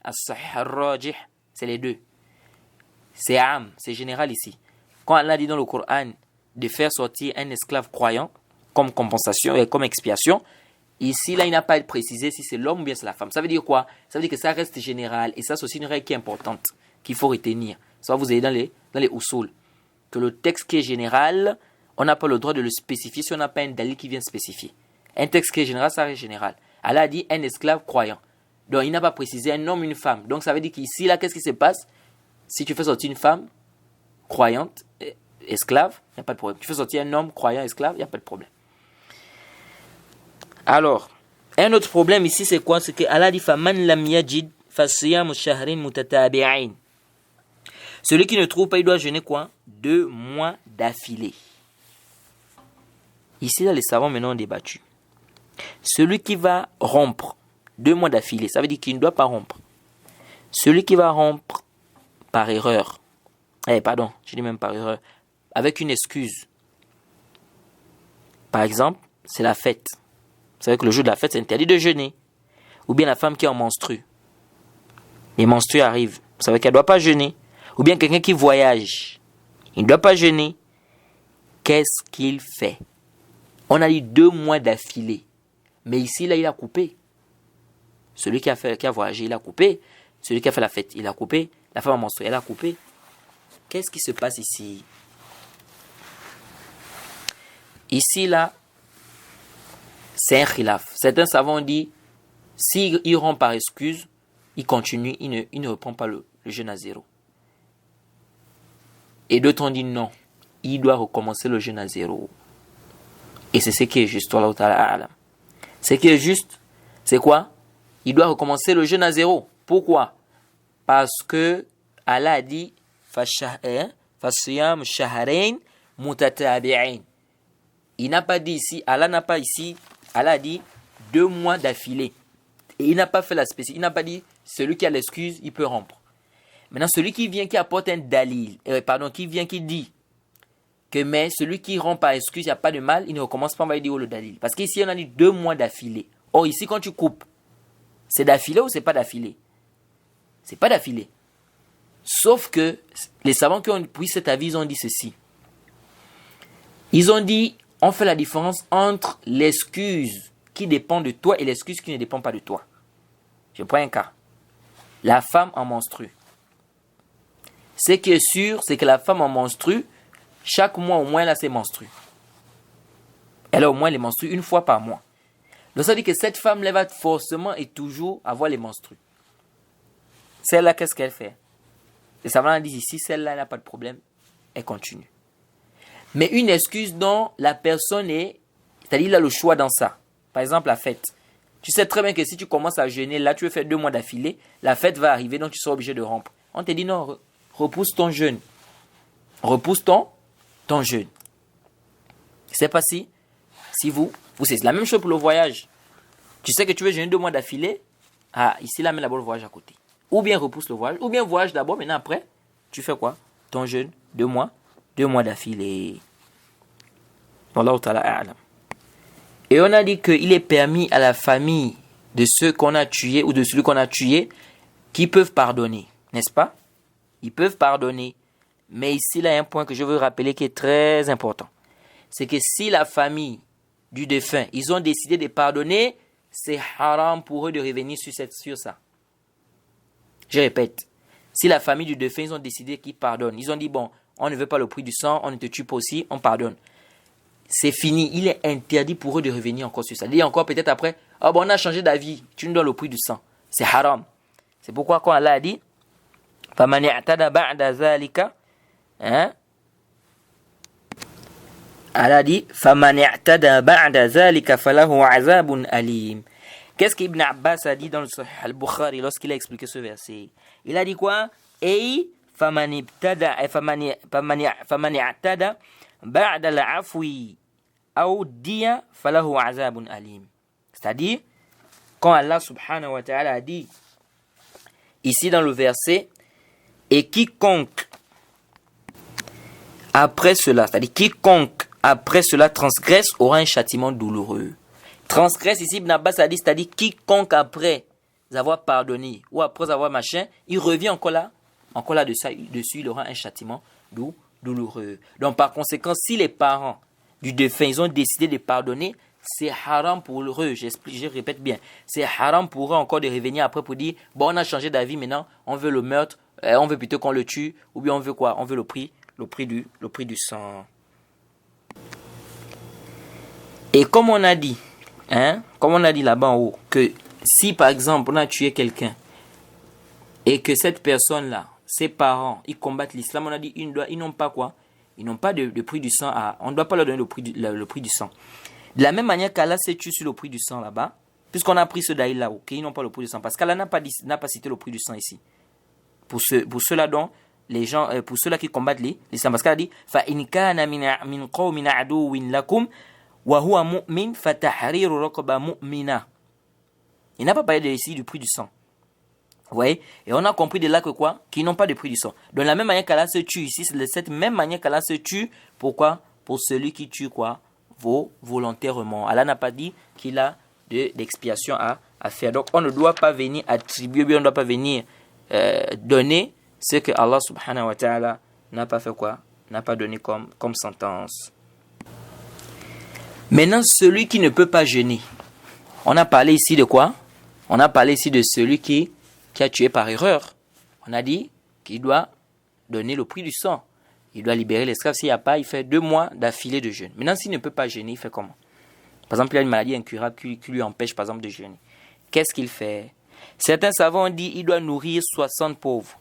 As-sahih ar-rajih, c'est les deux. C'est am, c'est général ici. Quand Allah dit dans le Coran de faire sortir un esclave croyant comme compensation et comme expiation, ici, là, il n'a pas précisé si c'est l'homme ou bien c'est la femme. Ça veut dire quoi? Ça veut dire que ça reste général. Et ça, c'est aussi une règle qui est importante, qu'il faut retenir. Ça va vous aider dans les usul. Que le texte qui est général, on n'a pas le droit de le spécifier si on n'a pas un dalil qui vient spécifier. Un texte qui est général, ça reste général. Allah a dit un esclave croyant. Donc, il n'a pas précisé un homme ou une femme. Donc, ça veut dire qu'ici, là, qu'est-ce qui se passe? Si tu fais sortir une femme croyante, esclave, il n'y a pas de problème. Tu fais sortir un homme croyant, esclave, il n'y a pas de problème. Alors, un autre problème ici, c'est quoi? C'est que Allah dit faman lam yajid fasiyam shahrin mutatabi'ain. Celui qui ne trouve pas, il doit jeûner quoi? 2 mois d'affilée. Ici, là, les savants maintenant ont débattu. Celui qui va rompre 2 mois d'affilée, ça veut dire qu'il ne doit pas rompre. Celui qui va rompre par erreur, je dis même par erreur, avec une excuse. Par exemple, c'est la fête. Vous savez que le jour de la fête, c'est interdit de jeûner. Ou bien la femme qui est en menstrue. Les menstrues arrivent. Vous savez qu'elle ne doit pas jeûner. Ou bien quelqu'un qui voyage. Il ne doit pas jeûner. Qu'est-ce qu'il fait? On a dit 2 mois d'affilée. Mais ici, là, il a coupé. Celui qui a voyagé, il a coupé. Celui qui a fait la fête, il a coupé. La femme en menstrue, elle a coupé. Qu'est-ce qui se passe ici? Ici, là, c'est un khilaf. Certains savants disent, s'il rompt par excuse, il continue, il ne reprend pas le jeûne à zéro. Et d'autres ont dit non, il doit recommencer le jeûne à zéro. Et c'est ce qui est juste. Ce qui est juste, c'est quoi? Il doit recommencer le jeûne à zéro. Pourquoi? Parce que Allah a dit fasiyam shahrain mutatabi'ain. Il n'a pas dit ici, Allah a dit 2 mois d'affilée. Et il n'a pas fait la spécificité. Il n'a pas dit celui qui a l'excuse, il peut rompre. Maintenant, celui qui vient, qui apporte un dalil, qui dit que mais celui qui rompt par excuse, il n'y a pas de mal, il ne recommence pas, on va dire le dalil. Parce qu'ici, on a dit 2 mois d'affilée. Or, ici, quand tu coupes, c'est d'affilée ou c'est pas d'affilée? C'est pas d'affilée. Sauf que les savants qui ont pris cet avis, ils ont dit ceci. Ils ont dit, on fait la différence entre l'excuse qui dépend de toi et l'excuse qui ne dépend pas de toi. Je prends un cas. La femme en menstrue. Ce qui est sûr, c'est que la femme en menstrue, chaque mois au moins, elle a ses menstrues. Elle a au moins les menstrues une fois par mois. Donc ça veut dire que cette femme-là va forcément et toujours avoir les menstrues. Celle-là, qu'est-ce qu'elle fait? Les savants disent ici, celle-là, elle n'a pas de problème. Elle continue. Mais une excuse dont la personne c'est-à-dire il a le choix dans ça. Par exemple, la fête. Tu sais très bien que si tu commences à jeûner, là, tu veux faire 2 mois d'affilée, la fête va arriver, donc tu seras obligé de rompre. On te dit non, repousse ton jeûne. Repousse ton jeûne. C'est pas si vous c'est la même chose pour le voyage. Tu sais que tu veux jeûner 2 mois d'affilée, ici, là, mets d'abord le voyage à côté. Ou bien repousse le voyage, ou bien voyage d'abord, maintenant après, tu fais quoi? Ton jeûne, 2 mois d'affilée. Wallahu ta'ala a'lam. Et on a dit qu'il est permis à la famille de ceux qu'on a tués ou de celui qu'on a tué qui peuvent pardonner, n'est-ce pas? Ils peuvent pardonner. Mais ici, là, il y a un point que je veux rappeler qui est très important. C'est que si la famille du défunt, ils ont décidé de pardonner, c'est haram pour eux de revenir sur ça. Je répète, si la famille du défunt, ils ont décidé qu'ils pardonnent, ils ont dit, bon, on ne veut pas le prix du sang, on ne te tue pas aussi, on pardonne. C'est fini, il est interdit pour eux de revenir encore sur ça. Il y a encore peut-être après, on a changé d'avis, tu nous donnes le prix du sang. C'est haram. C'est pourquoi quand Allah a dit, فَمَنِ اعْتَدَ بَعْدَ ذَلِكَ Allah dit فَمَنِ اعْتَدَ بَعْدَ ذَلِكَ فَلَهُ عَذَابٌ أَلِيمٌ. Qu'est-ce qu'Ibn Abbas a dit dans le Sahih al-Bukhari lorsqu'il a expliqué ce verset? Il a dit quoi? فَمَنِ اعْتَدَ بَعْدَ الْعَفْوِ أَوْ دِيَ فَلَهُ عَذَابٌ أَلِيمٌ. C'est-à-dire, quand Allah subhanahu wa ta'ala a dit ici dans le verset, et quiconque après cela, c'est-à-dire quiconque après cela transgresse aura un châtiment douloureux. Transgresse ici, Ibn Abbas a dit, c'est-à-dire quiconque après avoir pardonné ou après avoir machin, il revient encore là dessus, il aura un châtiment douloureux. Donc par conséquent, si les parents du défunt, ils ont décidé de pardonner, c'est haram pour eux, je répète bien, c'est haram pour eux encore de revenir après pour dire, bon on a changé d'avis maintenant, on veut le meurtre, on veut plutôt qu'on le tue, ou bien on veut quoi? On veut le prix du sang. Et comme on a dit là-bas en haut, que si par exemple on a tué quelqu'un, et que cette personne-là, ses parents, ils combattent l'islam, on a dit, ils n'ont pas quoi? Ils n'ont pas de prix du sang, on ne doit pas leur donner le prix du sang. De la même manière qu'Allah s'est tué sur le prix du sang là-bas, puisqu'on a pris ce daï là-haut, qu'ils n'ont pas le prix du sang, parce qu'Allah n'a pas cité le prix du sang ici. Pour ceux-là dont les gens, pour ceux-là qui combattent l'islam, parce qu'Allah a dit فَإِنْ كَانَ مِنْ قَوْمٍ عَدُوٍّ لَكُمْ وَهُوَ مُؤْمِنٌ فَتَحْرِيرُ رَقَبَةٍ مُؤْمِنَةٍ. Il n'a pas parlé ici du prix du sang. Vous voyez? Et on a compris de là que quoi? Qu'ils n'ont pas de prix du sang. De la même manière qu'Allah se tue ici, c'est de cette même manière qu'Allah se tue. Pourquoi? Pour celui qui tue quoi? Volontairement. Allah n'a pas dit qu'il a d'expiation à faire. Donc on ne doit pas venir attribuer, on ne doit pas venir donner ce que Allah subhanahu wa ta'ala n'a pas fait quoi? N'a pas donné comme sentence. Maintenant, celui qui ne peut pas jeûner. On a parlé ici de quoi? On a parlé ici de celui qui a tué par erreur. On a dit qu'il doit donner le prix du sang. Il doit libérer l'esclave. S'il n'y a pas, il fait 2 mois d'affilée de jeûne. Maintenant, s'il ne peut pas jeûner, il fait comment? Par exemple, il a une maladie incurable qui lui empêche, par exemple, de jeûner. Qu'est-ce qu'il fait? Certains savants ont dit qu'il doit nourrir 60 pauvres.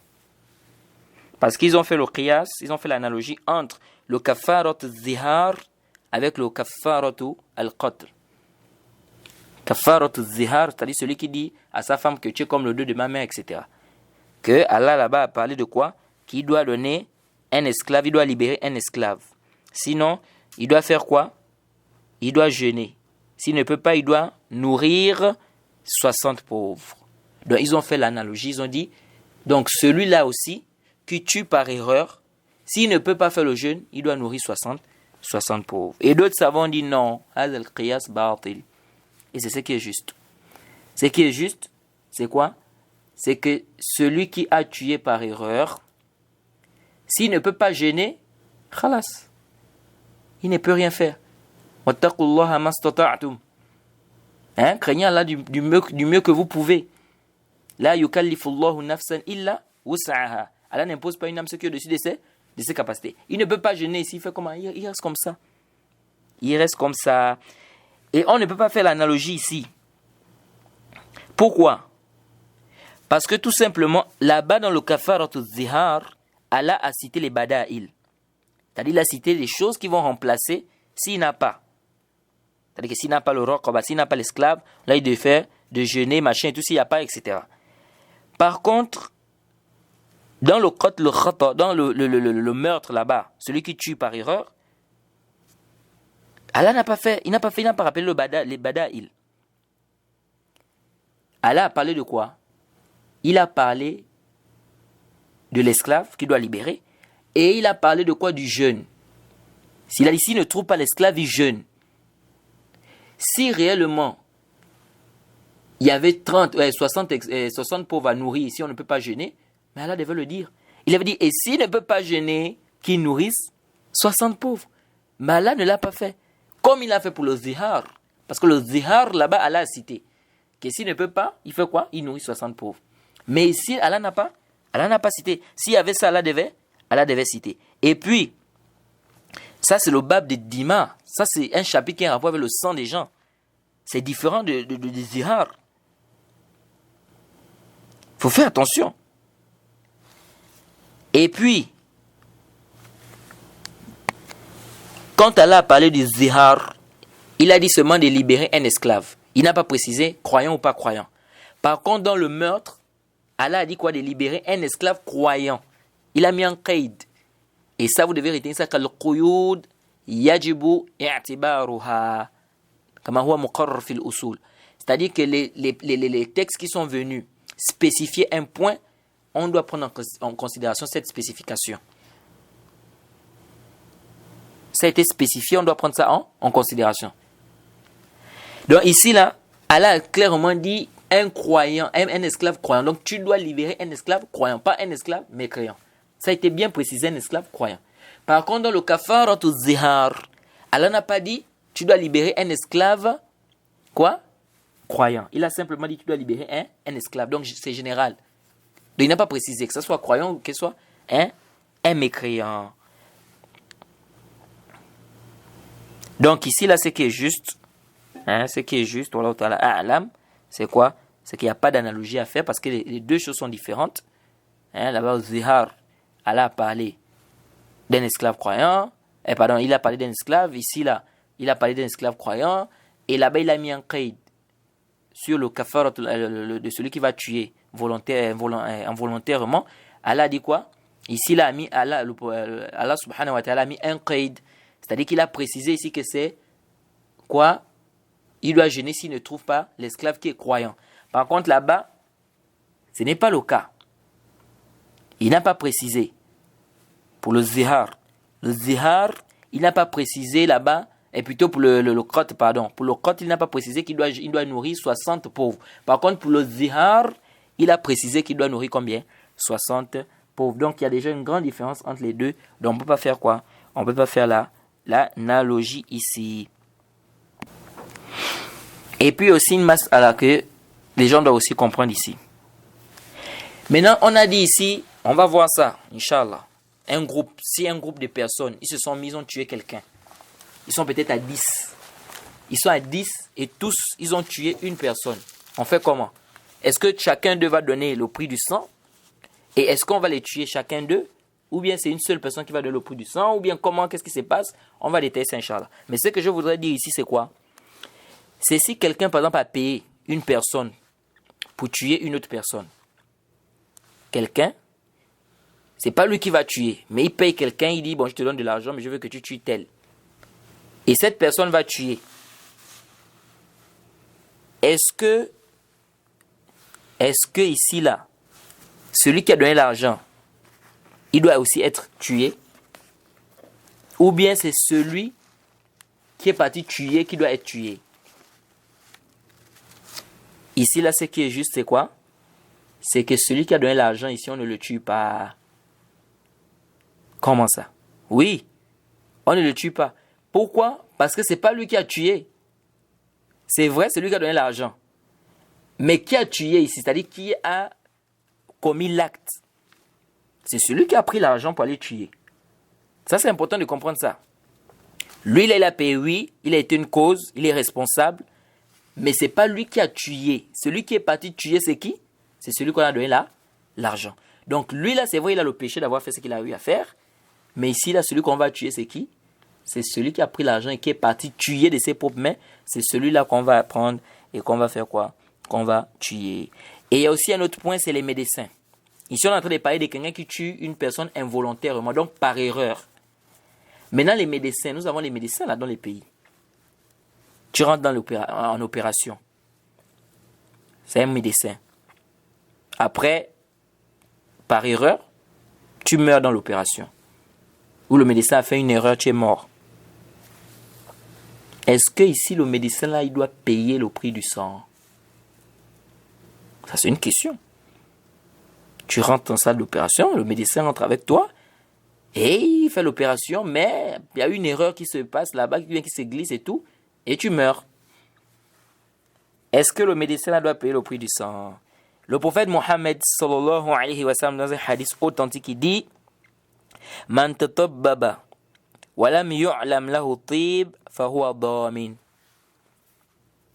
Parce qu'ils ont fait le qiyas, ils ont fait l'analogie entre le kafarat zihar avec le kafarat al-qatl. Kafarat zihar, c'est-à-dire celui qui dit à sa femme que tu es comme le dos de ma mère, etc. Que Allah là-bas a parlé de quoi? Qu'il doit donner un esclave, il doit libérer un esclave. Sinon, il doit faire quoi? Il doit jeûner. S'il ne peut pas, il doit nourrir 60 pauvres. Donc, ils ont fait l'analogie, ils ont dit, donc celui-là aussi, qui tue par erreur, s'il ne peut pas faire le jeûne, il doit nourrir 60 pauvres. Et d'autres savants disent non, al-qiyas batil. Et c'est ce qui est juste. Ce qui est juste, c'est quoi? C'est que celui qui a tué par erreur, s'il ne peut pas jeûner, khalas. Il ne peut rien faire. Wattaqullaha mastata'tum. Craignez Allah du mieux que vous pouvez. La yukallifullahu nafsan illa wus'aha. Allah n'impose pas une âme ce qui est au-dessus de ses capacités. Il ne peut pas jeûner ici, il fait comment? Il reste comme ça. Il reste comme ça. Et on ne peut pas faire l'analogie ici. Pourquoi? Parce que tout simplement, là-bas dans le kafarat zihar, Allah a cité les bada'il. C'est-à-dire, il a cité les choses qui vont remplacer s'il n'a pas. C'est-à-dire que s'il n'a pas le raqaba, s'il n'a pas l'esclave, là, il doit faire de jeûner, machin et tout, s'il n'y a pas, etc. Par contre, dans le khata, dans le meurtre là-bas, celui qui tue par erreur, Allah n'a pas rappelé les bada'il. Allah a parlé de quoi? Il a parlé de l'esclave qu'il doit libérer et il a parlé de quoi? Du jeûne. S'il a dit, s'il ne trouve pas l'esclave, il jeûne. Si réellement il y avait 60 pauvres à nourrir, si on ne peut pas jeûner, mais Allah devait le dire. Il avait dit, et s'il ne peut pas jeûner, qu'il nourrisse 60 pauvres. Mais Allah ne l'a pas fait. Comme il l'a fait pour le zihar. Parce que le zihar, là-bas, Allah a cité. Que s'il ne peut pas, il fait quoi? Il nourrit 60 pauvres. Mais ici, Allah n'a pas cité. S'il y avait ça, Allah devait citer. Et puis, ça c'est le bab de Dima. Ça c'est un chapitre qui a un rapport avec le sang des gens. C'est différent de zihar. Il faut faire attention. Et puis, quand Allah a parlé du zihar, il a dit seulement de libérer un esclave. Il n'a pas précisé croyant ou pas croyant. Par contre, dans le meurtre, Allah a dit quoi? De libérer un esclave croyant. Il a mis un qaid. Et ça, vous devez retenir ça, qu'al-quyud yajibu i'tibaruha kama huwa muqarrar fil usul. C'est-à-dire que les textes qui sont venus spécifier un point, on doit prendre en considération cette spécification. Ça a été spécifié, on doit prendre ça en considération. Donc ici, là, Allah a clairement dit un croyant, un esclave croyant. Donc tu dois libérer un esclave croyant, pas un esclave mécréant. Ça a été bien précisé, un esclave croyant. Par contre, dans le kafaratu zihar, Allah n'a pas dit tu dois libérer un esclave quoi? Croyant. Il a simplement dit tu dois libérer un esclave. Donc c'est général. Donc il n'a pas précisé que ce soit croyant ou que ce soit un mécréant. Donc ici, là, ce qui est juste, wallahu ta'ala a'lam, c'est quoi? C'est qu'il n'y a pas d'analogie à faire parce que les deux choses sont différentes. Là-bas, au zihar, Allah a parlé d'un esclave croyant. Il a parlé d'un esclave. Ici, là, il a parlé d'un esclave croyant. Et là-bas, il a mis un qaid sur le kafar de celui qui va tuer involontairement. Allah a dit quoi? Ici, là, Allah subhanahu wa ta'ala a mis un qaid. C'est-à-dire qu'il a précisé ici que c'est quoi? Il doit jeûner s'il ne trouve pas l'esclave qui est croyant. Par contre, là-bas, ce n'est pas le cas. Il n'a pas précisé. Pour le zihar. Le zihar, il n'a pas précisé là-bas. Et plutôt pour le qat, pardon. Pour le qat, il n'a pas précisé qu'il doit nourrir 60 pauvres. Par contre, pour le zihar, il a précisé qu'il doit nourrir combien? 60 pauvres. Donc, il y a déjà une grande différence entre les deux. Donc, on ne peut pas faire quoi? On ne peut pas faire l'analogie ici. Et puis aussi une mas'ala que les gens doivent aussi comprendre ici. Maintenant, on a dit ici, on va voir ça, Inch'Allah. Si un groupe de personnes, ils se sont mis, ils ont tué quelqu'un. Ils sont peut-être à 10. Ils sont à 10 et tous, ils ont tué une personne. On fait comment? Est-ce que chacun d'eux va donner le prix du sang? Et est-ce qu'on va les tuer chacun d'eux? Ou bien c'est une seule personne qui va donner le prix du sang? Ou bien comment? Qu'est-ce qui se passe? On va détailler ça, Inch'Allah. Mais ce que je voudrais dire ici, c'est quoi? C'est si quelqu'un, par exemple, a payé une personne pour tuer une autre personne. Quelqu'un, c'est pas lui qui va tuer, mais il paye quelqu'un, il dit, bon, je te donne de l'argent, mais je veux que tu tues tel. Et cette personne va tuer. Est-ce que ici, là, celui qui a donné l'argent, il doit aussi être tué? Ou bien c'est celui qui est parti tuer qui doit être tué? Ici, là, ce qui est juste, c'est quoi? C'est que celui qui a donné l'argent, ici, on ne le tue pas. Comment ça? Oui, on ne le tue pas. Pourquoi? Parce que ce n'est pas lui qui a tué. C'est vrai, c'est lui qui a donné l'argent. Mais qui a tué ici? C'est-à-dire qui a commis l'acte? C'est celui qui a pris l'argent pour aller tuer. Ça, c'est important de comprendre ça. Lui, il a payé, oui, il a été une cause, il est responsable. Mais ce n'est pas lui qui a tué. Celui qui est parti tuer, c'est qui? C'est celui qu'on a donné là, l'argent. Donc lui, là, c'est vrai, il a le péché d'avoir fait ce qu'il a eu à faire. Mais ici, là, celui qu'on va tuer, c'est qui? c'est celui qui a pris l'argent et qui est parti tuer de ses propres mains, c'est celui-là qu'on va prendre et qu'on va faire quoi? Qu'on va tuer. Et il y a aussi un autre point, c'est les médecins. Ici, on est en train de parler de quelqu'un qui tue une personne involontairement, donc par erreur. Maintenant, les médecins, nous avons les médecins là dans les pays. Tu rentres en opération. C'est un médecin. Après, par erreur, tu meurs dans l'opération. Ou le médecin a fait une erreur, tu es mort. Est-ce que ici, le médecin là, il doit payer le prix du sang? Ça, c'est une question. Tu rentres en salle d'opération, le médecin rentre avec toi, et il fait l'opération, mais il y a une erreur qui se passe là-bas, qui se glisse et tout, et tu meurs. Est-ce que le médecin là doit payer le prix du sang? Le prophète Mohammed sallallahu alayhi wa sallam, dans un hadith authentique, il dit Man tatabbaba wa lam yu'lam lahu tib fa huwa damin.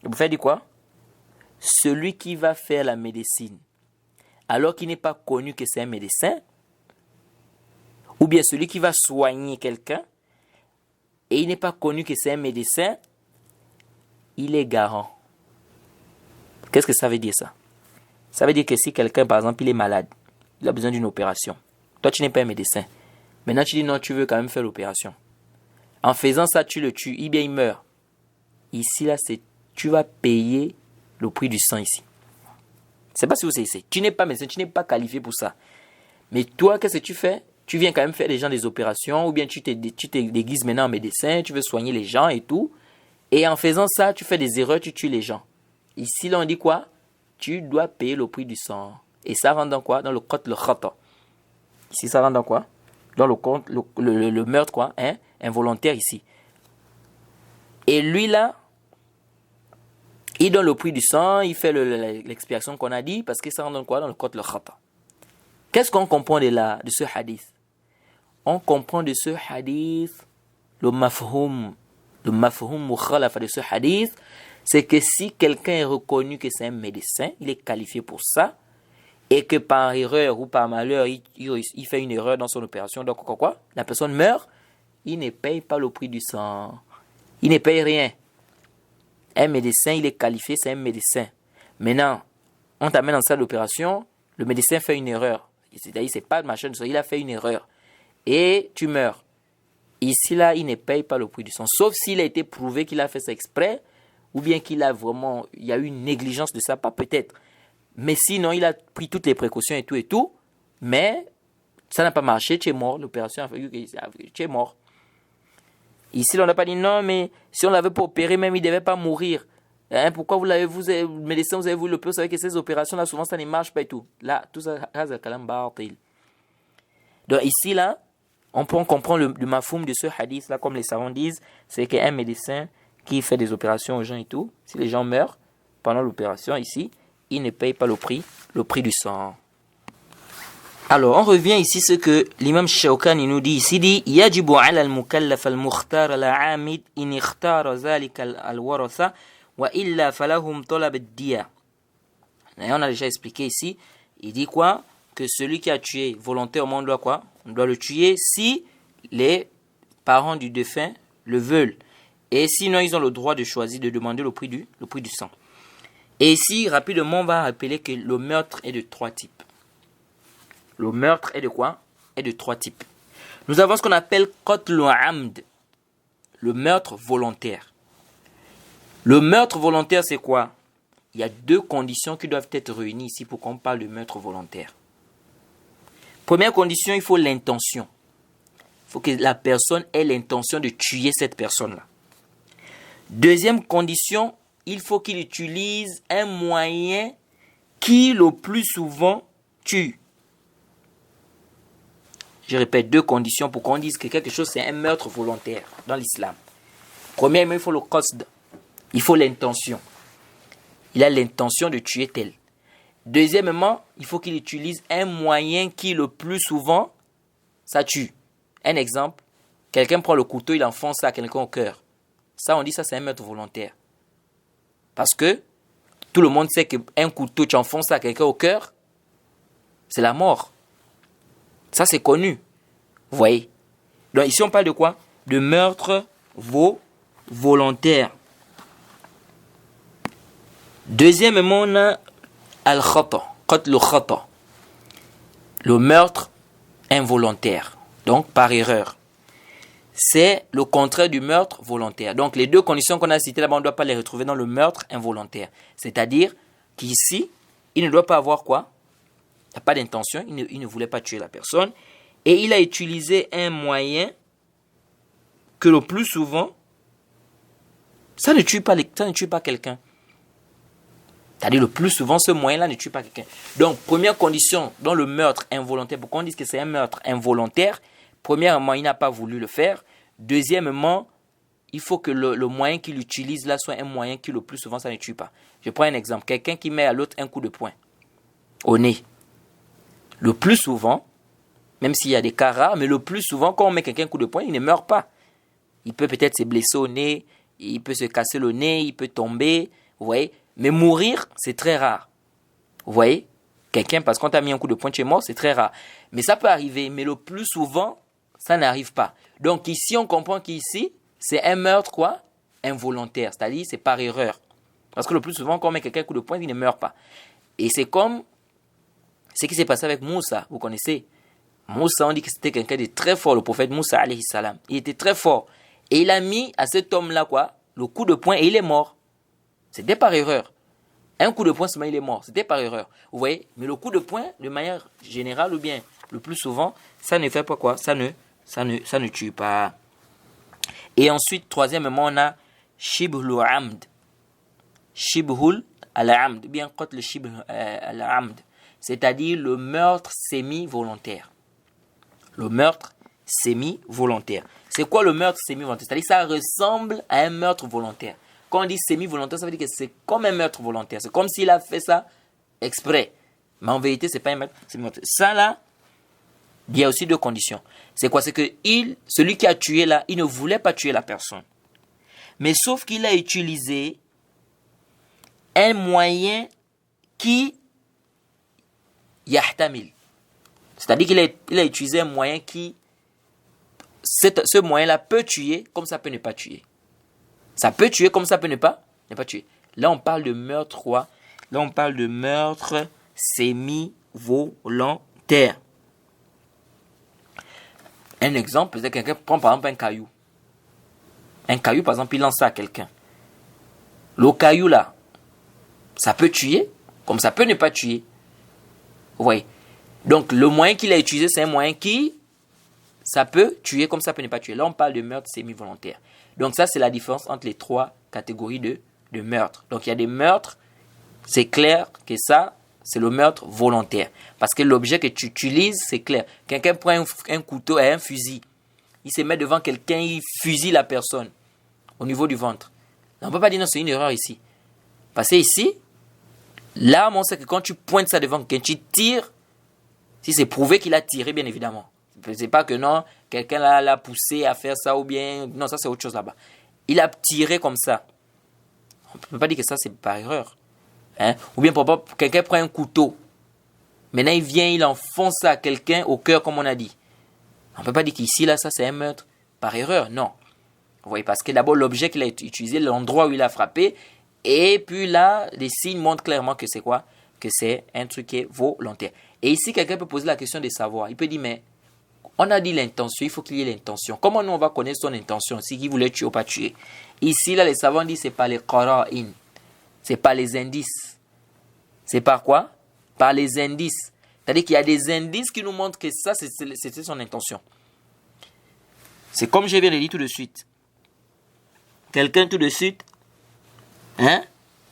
Le prophète dit quoi? Celui qui va faire la médecine alors qu'il n'est pas connu que c'est un médecin, ou bien celui qui va soigner quelqu'un et il n'est pas connu que c'est un médecin, il est garant. Qu'est-ce que ça veut dire ça? Ça veut dire que si quelqu'un, par exemple, il est malade, il a besoin d'une opération. Toi, tu n'es pas un médecin. Maintenant, tu dis non, tu veux quand même faire l'opération. En faisant ça, tu le tues, il meurt. Ici, là, tu vas payer le prix du sang ici. Je ne sais pas si vous savez. Tu n'es pas médecin, tu n'es pas qualifié pour ça. Mais toi, qu'est-ce que tu fais? Tu viens quand même faire des gens des opérations, ou bien tu te déguises maintenant en médecin, tu veux soigner les gens et tout. Et en faisant ça, tu fais des erreurs, tu tues les gens. Ici, là, on dit quoi? Tu dois payer le prix du sang. Et ça rentre dans quoi? Dans le qatl khata. Ici, ça rentre dans quoi? Dans le meurtre, quoi, hein? Involontaire ici. Et lui, là, il donne le prix du sang, il fait l'expiation qu'on a dit, parce que ça rentre dans quoi? Dans le qatl khata. Qu'est-ce qu'on comprend de ce hadith? On comprend de ce hadith le mafhoum mukhalafa de ce hadith, c'est que si quelqu'un est reconnu que c'est un médecin, il est qualifié pour ça, et que par erreur ou par malheur, il fait une erreur dans son opération, donc quoi? La personne meurt, il ne paye pas le prix du sang. Il ne paye rien. Un médecin, il est qualifié, c'est un médecin. Maintenant, on t'amène en salle d'opération, le médecin fait une erreur. C'est-à-dire, c'est pas de machin, il a fait une erreur. Et tu meurs. Ici, là, il ne paye pas le prix du sang. Sauf s'il a été prouvé qu'il a fait ça exprès, ou bien qu'il a vraiment, il y a eu une négligence de sa part, peut-être. Mais sinon, il a pris toutes les précautions et tout, mais ça n'a pas marché, tu es mort, l'opération a fait que tu es mort. Ici, on n'a pas dit non, mais si on l'avait pas opéré, même il ne devait pas mourir. Hein, pourquoi vous, le médecin, vous avez voulu l'opérer, vous savez que ces opérations-là, souvent, ça ne marche pas et tout. Là, tout ça, c'est un kalam batil. Donc ici, là, on peut comprendre le mafhoum de ce hadith, là, comme les savants disent, c'est qu'un médecin qui fait des opérations aux gens et tout, si les gens meurent pendant l'opération ici, il ne paye pas le prix du sang. Alors, on revient ici ce que l'imam Shawkani nous dit ici, dit yajibu ala al-mukallaf al-mukhtar al-amid in ikhtara zalika al-waratha wa illa falahum talab ad-diya. Et on a déjà expliqué ici, il dit quoi? Que celui qui a tué volontairement doit quoi? On doit le tuer si les parents du défunt le veulent. Et sinon, ils ont le droit de choisir de demander le prix du sang. Et ici, rapidement, on va rappeler que le meurtre est de 3 types. Le meurtre est de quoi? Est de 3 types. Nous avons ce qu'on appelle qatl amd, le meurtre volontaire. Le meurtre volontaire, c'est quoi? Il y a 2 conditions qui doivent être réunies ici pour qu'on parle de meurtre volontaire. Première condition, il faut l'intention. Il faut que la personne ait l'intention de tuer cette personne-là. Deuxième condition, il faut qu'il utilise un moyen qui le plus souvent tue. Je répète, 2 conditions pour qu'on dise que quelque chose c'est un meurtre volontaire dans l'islam. Premièrement, il faut le qasd. Il faut l'intention. Il a l'intention de tuer tel. Deuxièmement, il faut qu'il utilise un moyen qui le plus souvent, ça tue. Un exemple, quelqu'un prend le couteau, il enfonce ça à quelqu'un au cœur. Ça, on dit ça c'est un meurtre volontaire. Parce que tout le monde sait qu'un couteau, tu enfonces ça à quelqu'un au cœur, c'est la mort. Ça, c'est connu. Vous voyez? Donc ici, on parle de quoi? de meurtre volontaire. Deuxièmement, on a al-khata, qatl khata, le meurtre involontaire, donc par erreur. C'est le contraire du meurtre volontaire. Donc les deux conditions qu'on a citées là-bas, on ne doit pas les retrouver dans le meurtre involontaire. C'est-à-dire qu'ici, il ne doit pas avoir quoi? Il n'a pas d'intention, il ne voulait pas tuer la personne. Et il a utilisé un moyen que le plus souvent, ça ne tue pas quelqu'un. C'est-à-dire le plus souvent, ce moyen-là ne tue pas quelqu'un. Donc, première condition dans le meurtre involontaire, pourquoi on dit que c'est un meurtre involontaire? Premièrement, il n'a pas voulu le faire. Deuxièmement, il faut que le moyen qu'il utilise là soit un moyen qui le plus souvent, ça ne tue pas. Je prends un exemple. Quelqu'un qui met à l'autre un coup de poing au nez. Le plus souvent, même s'il y a des cas rares, mais le plus souvent, quand on met quelqu'un un coup de poing, il ne meurt pas. Il peut peut-être se blesser au nez, il peut se casser le nez, il peut tomber, vous voyez. Mais mourir, c'est très rare. Vous voyez, quelqu'un, parce qu'on t'a mis un coup de poing, tu es mort, c'est très rare. Mais ça peut arriver, mais le plus souvent, ça n'arrive pas. Donc ici, on comprend qu'ici, c'est un meurtre quoi? Involontaire, c'est-à-dire c'est par erreur. Parce que le plus souvent, quand on met quelqu'un un coup de poing, il ne meurt pas. Et c'est comme ce qui s'est passé avec Moussa, vous connaissez. Moussa, on dit que c'était quelqu'un de très fort, le prophète Moussa, alayhi salam. Il était très fort. Et il a mis à cet homme-là quoi? Le coup de poing et il est mort. C'était par erreur. Un coup de poing seulement, il est mort. C'était par erreur. Vous voyez? Mais le coup de poing, de manière générale ou bien le plus souvent, ça ne fait pas quoi? Ça ne tue pas. Et ensuite, troisièmement, on a shibhul amd. Shibhul al-amd. Bien, quand le shibhul al-amd. C'est-à-dire le meurtre semi-volontaire. Le meurtre semi-volontaire. C'est quoi le meurtre semi-volontaire? C'est-à-dire que ça ressemble à un meurtre volontaire. Quand on dit semi-volontaire, ça veut dire que c'est comme un meurtre volontaire. C'est comme s'il a fait ça exprès. Mais en vérité, ce n'est pas un meurtre semi-volontaire. Ça là, il y a aussi deux conditions. C'est quoi? C'est que celui qui a tué là, il ne voulait pas tuer la personne. Mais sauf qu'il a utilisé un moyen qui yahtamil. C'est-à-dire qu'il a utilisé un moyen qui, ce moyen-là peut tuer comme ça peut ne pas tuer. Ça peut tuer comme ça peut ne pas tuer. Là, on parle de meurtre quoi? Là, on parle de meurtre semi-volontaire. Un exemple, c'est que quelqu'un prend par exemple un caillou. Un caillou, par exemple, il lance ça à quelqu'un. Le caillou là, ça peut tuer comme ça peut ne pas tuer. Vous voyez? Donc, le moyen qu'il a utilisé, c'est un moyen qui, ça peut tuer comme ça peut ne pas tuer. Là, on parle de meurtre semi-volontaire. Donc, ça, c'est la différence entre les trois catégories de meurtre. Donc, il y a des meurtres, c'est clair que ça, c'est le meurtre volontaire. Parce que l'objet que tu utilises, c'est clair. Quelqu'un prend un couteau et un fusil. Il se met devant quelqu'un, il fusille la personne au niveau du ventre. On ne peut pas dire non, c'est une erreur ici. Parce que ici, l'arme, on sait que quand tu pointes ça devant quelqu'un, tu tires. Si c'est prouvé qu'il a tiré, bien évidemment. C'est pas que non, quelqu'un l'a poussé à faire ça ou bien... Non, ça c'est autre chose là-bas. Il a tiré comme ça. On ne peut pas dire que ça c'est par erreur. Hein? Ou bien quelqu'un prend un couteau. Maintenant il vient, il enfonce ça à quelqu'un au cœur comme on a dit. On ne peut pas dire qu'ici là, ça c'est un meurtre par erreur. Non. Vous voyez, parce que d'abord l'objet qu'il a utilisé, l'endroit où il a frappé, et puis là, les signes montrent clairement que c'est quoi? Que c'est un truc qui est volontaire. Et ici, quelqu'un peut poser la question de savoir. Il peut dire, mais on a dit l'intention, il faut qu'il y ait l'intention. Comment nous, on va connaître son intention, si il voulait tuer ou pas tuer? Ici, là, les savants disent, c'est pas les qara'in. C'est pas les indices. C'est par quoi? Par les indices. C'est-à-dire qu'il y a des indices qui nous montrent que ça, c'était son intention. C'est comme je viens de dire tout de suite. Quelqu'un tout de suite, hein,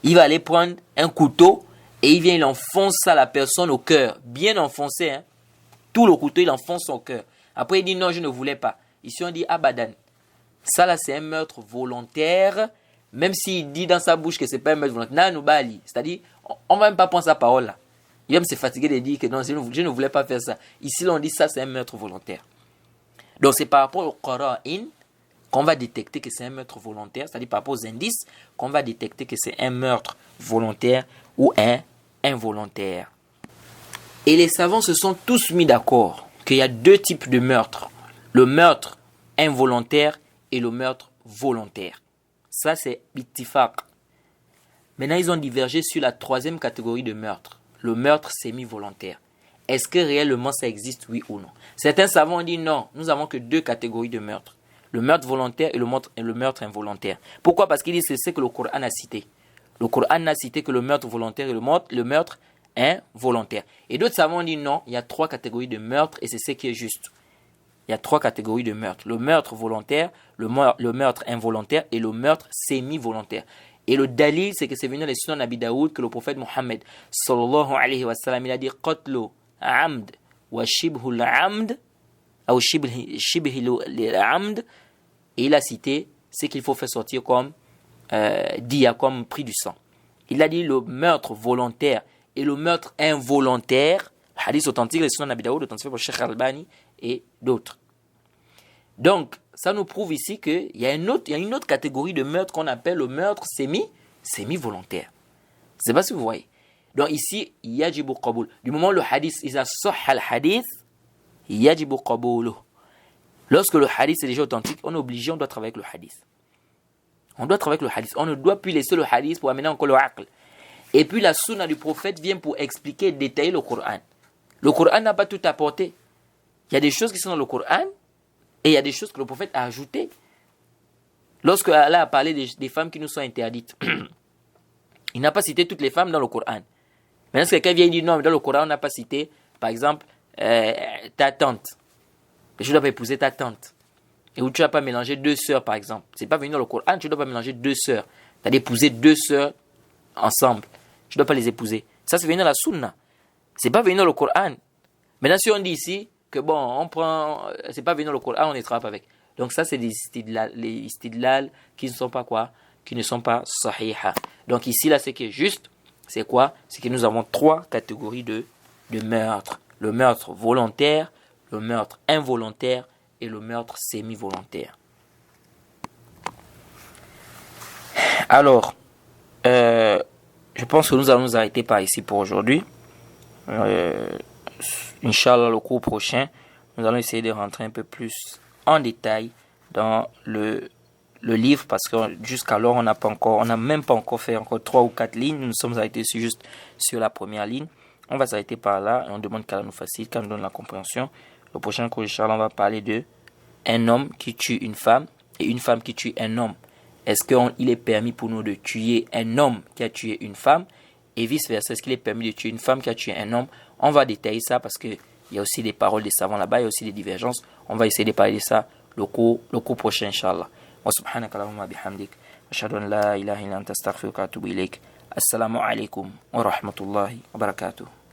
il va aller prendre un couteau et il vient, il enfonce ça à la personne au cœur. Bien enfoncé, hein. Tout le couteau, il enfonce son cœur. Après, il dit non, je ne voulais pas. Ici, on dit abadan. Ça, là, c'est un meurtre volontaire. Même s'il dit dans sa bouche que ce n'est pas un meurtre volontaire. C'est-à-dire, on ne va même pas prendre sa parole là. Il va même se fatiguer de dire que non, je ne voulais pas faire ça. Ici, là, on dit ça, c'est un meurtre volontaire. Donc, c'est par rapport au qara'in qu'on va détecter que c'est un meurtre volontaire. C'est-à-dire par rapport aux indices qu'on va détecter que c'est un meurtre volontaire ou un involontaire. Et les savants se sont tous mis d'accord qu'il y a deux types de meurtres. Le meurtre involontaire et le meurtre volontaire. Ça, c'est ittifaq. Maintenant, ils ont divergé sur la troisième catégorie de meurtre, le meurtre semi-volontaire. Est-ce que réellement ça existe, oui ou non? Certains savants ont dit non, nous n'avons que deux catégories de meurtre. Le meurtre volontaire et le meurtre involontaire. Pourquoi? Parce qu'ils disent que c'est ce que le Coran a cité. Le Coran n'a cité que le meurtre volontaire et le meurtre involontaire. Et d'autres savants ont dit non, il y a trois catégories de meurtre et c'est ce qui est juste. Il y a trois catégories de meurtre. Le meurtre volontaire, le meurtre involontaire et le meurtre semi-volontaire. Et le dalil, c'est que c'est venu dans les Sunan Abi Daoud que le prophète Mohammed sallallahu alayhi wa sallam, il a dit qatlu amd wa shibhu l'amd ou shibhi l'amd, et il a cité ce qu'il faut faire sortir comme dia, comme prix du sang. Il a dit le meurtre volontaire et le meurtre involontaire, hadith authentique, les Sunan Abi Daoud, authentifié par Cheikh Albani et d'autres. Donc, ça nous prouve ici qu'il y a une autre catégorie de meurtre qu'on appelle le meurtre semi-volontaire. Je ne sais pas si vous voyez. Donc ici, yajibu qaboul. Du moment où le hadith, il a sahha al-hadith, yajibu qaboulu. Lorsque le hadith est déjà authentique, on est obligé, on doit travailler avec le hadith. On doit travailler avec le hadith. On ne doit plus laisser le hadith pour amener encore le aql. Et puis la sunna du prophète vient pour expliquer, détailler le Coran. Le Coran n'a pas tout apporté. Il y a des choses qui sont dans le Coran et il y a des choses que le prophète a ajoutées. Lorsque Allah a parlé des femmes qui nous sont interdites, il n'a pas cité toutes les femmes dans le Coran. Maintenant, si quelqu'un vient et dit non, mais dans le Coran, on n'a pas cité, par exemple, ta tante. Tu ne dois pas épouser ta tante. Et où tu ne dois pas mélanger deux sœurs, par exemple. Ce n'est pas venu dans le Coran, tu ne dois pas mélanger deux sœurs. Tu as d'épouser deux sœurs ensemble. Tu ne dois pas les épouser. Ça, c'est venu dans la sunna. Ce n'est pas venu dans le Coran. Maintenant, si on dit ici que bon, on prend, c'est pas venu dans le Coran, on ne travaille pas avec. Donc ça, c'est des istidlal qui ne sont pas quoi? Qui ne sont pas sahiha. Donc ici, là, ce qui est juste, c'est quoi? C'est que nous avons trois catégories de meurtre. Le meurtre volontaire, le meurtre involontaire et le meurtre semi-volontaire. Alors, je pense que nous allons nous arrêter par ici pour aujourd'hui. Inch'Allah, le cours prochain, nous allons essayer de rentrer un peu plus en détail dans le livre, parce que jusqu'alors, on n'a même pas encore fait encore 3 ou 4 lignes. Nous sommes arrêtés juste sur la première ligne. On va s'arrêter par là et on demande qu'Allah nous facilite, qu'Allah nous donne la compréhension. Le prochain cours, Inch'Allah, on va parler de un homme qui tue une femme et une femme qui tue un homme. Est-ce qu'il est permis pour nous de tuer un homme qui a tué une femme et vice-versa? Est-ce qu'il est permis de tuer une femme qui a tué un homme? On va détailler ça parce qu'il y a aussi des paroles des savants là-bas, il y a aussi des divergences. On va essayer de parler de ça le cours prochain, Inch'Allah. Wa subhanaka Allahumma bihamdik. Ashhadu an la ilaha illa anta astaghfiruka wa atubu ilayk. Assalamu alaikum wa rahmatullahi wa barakatuh.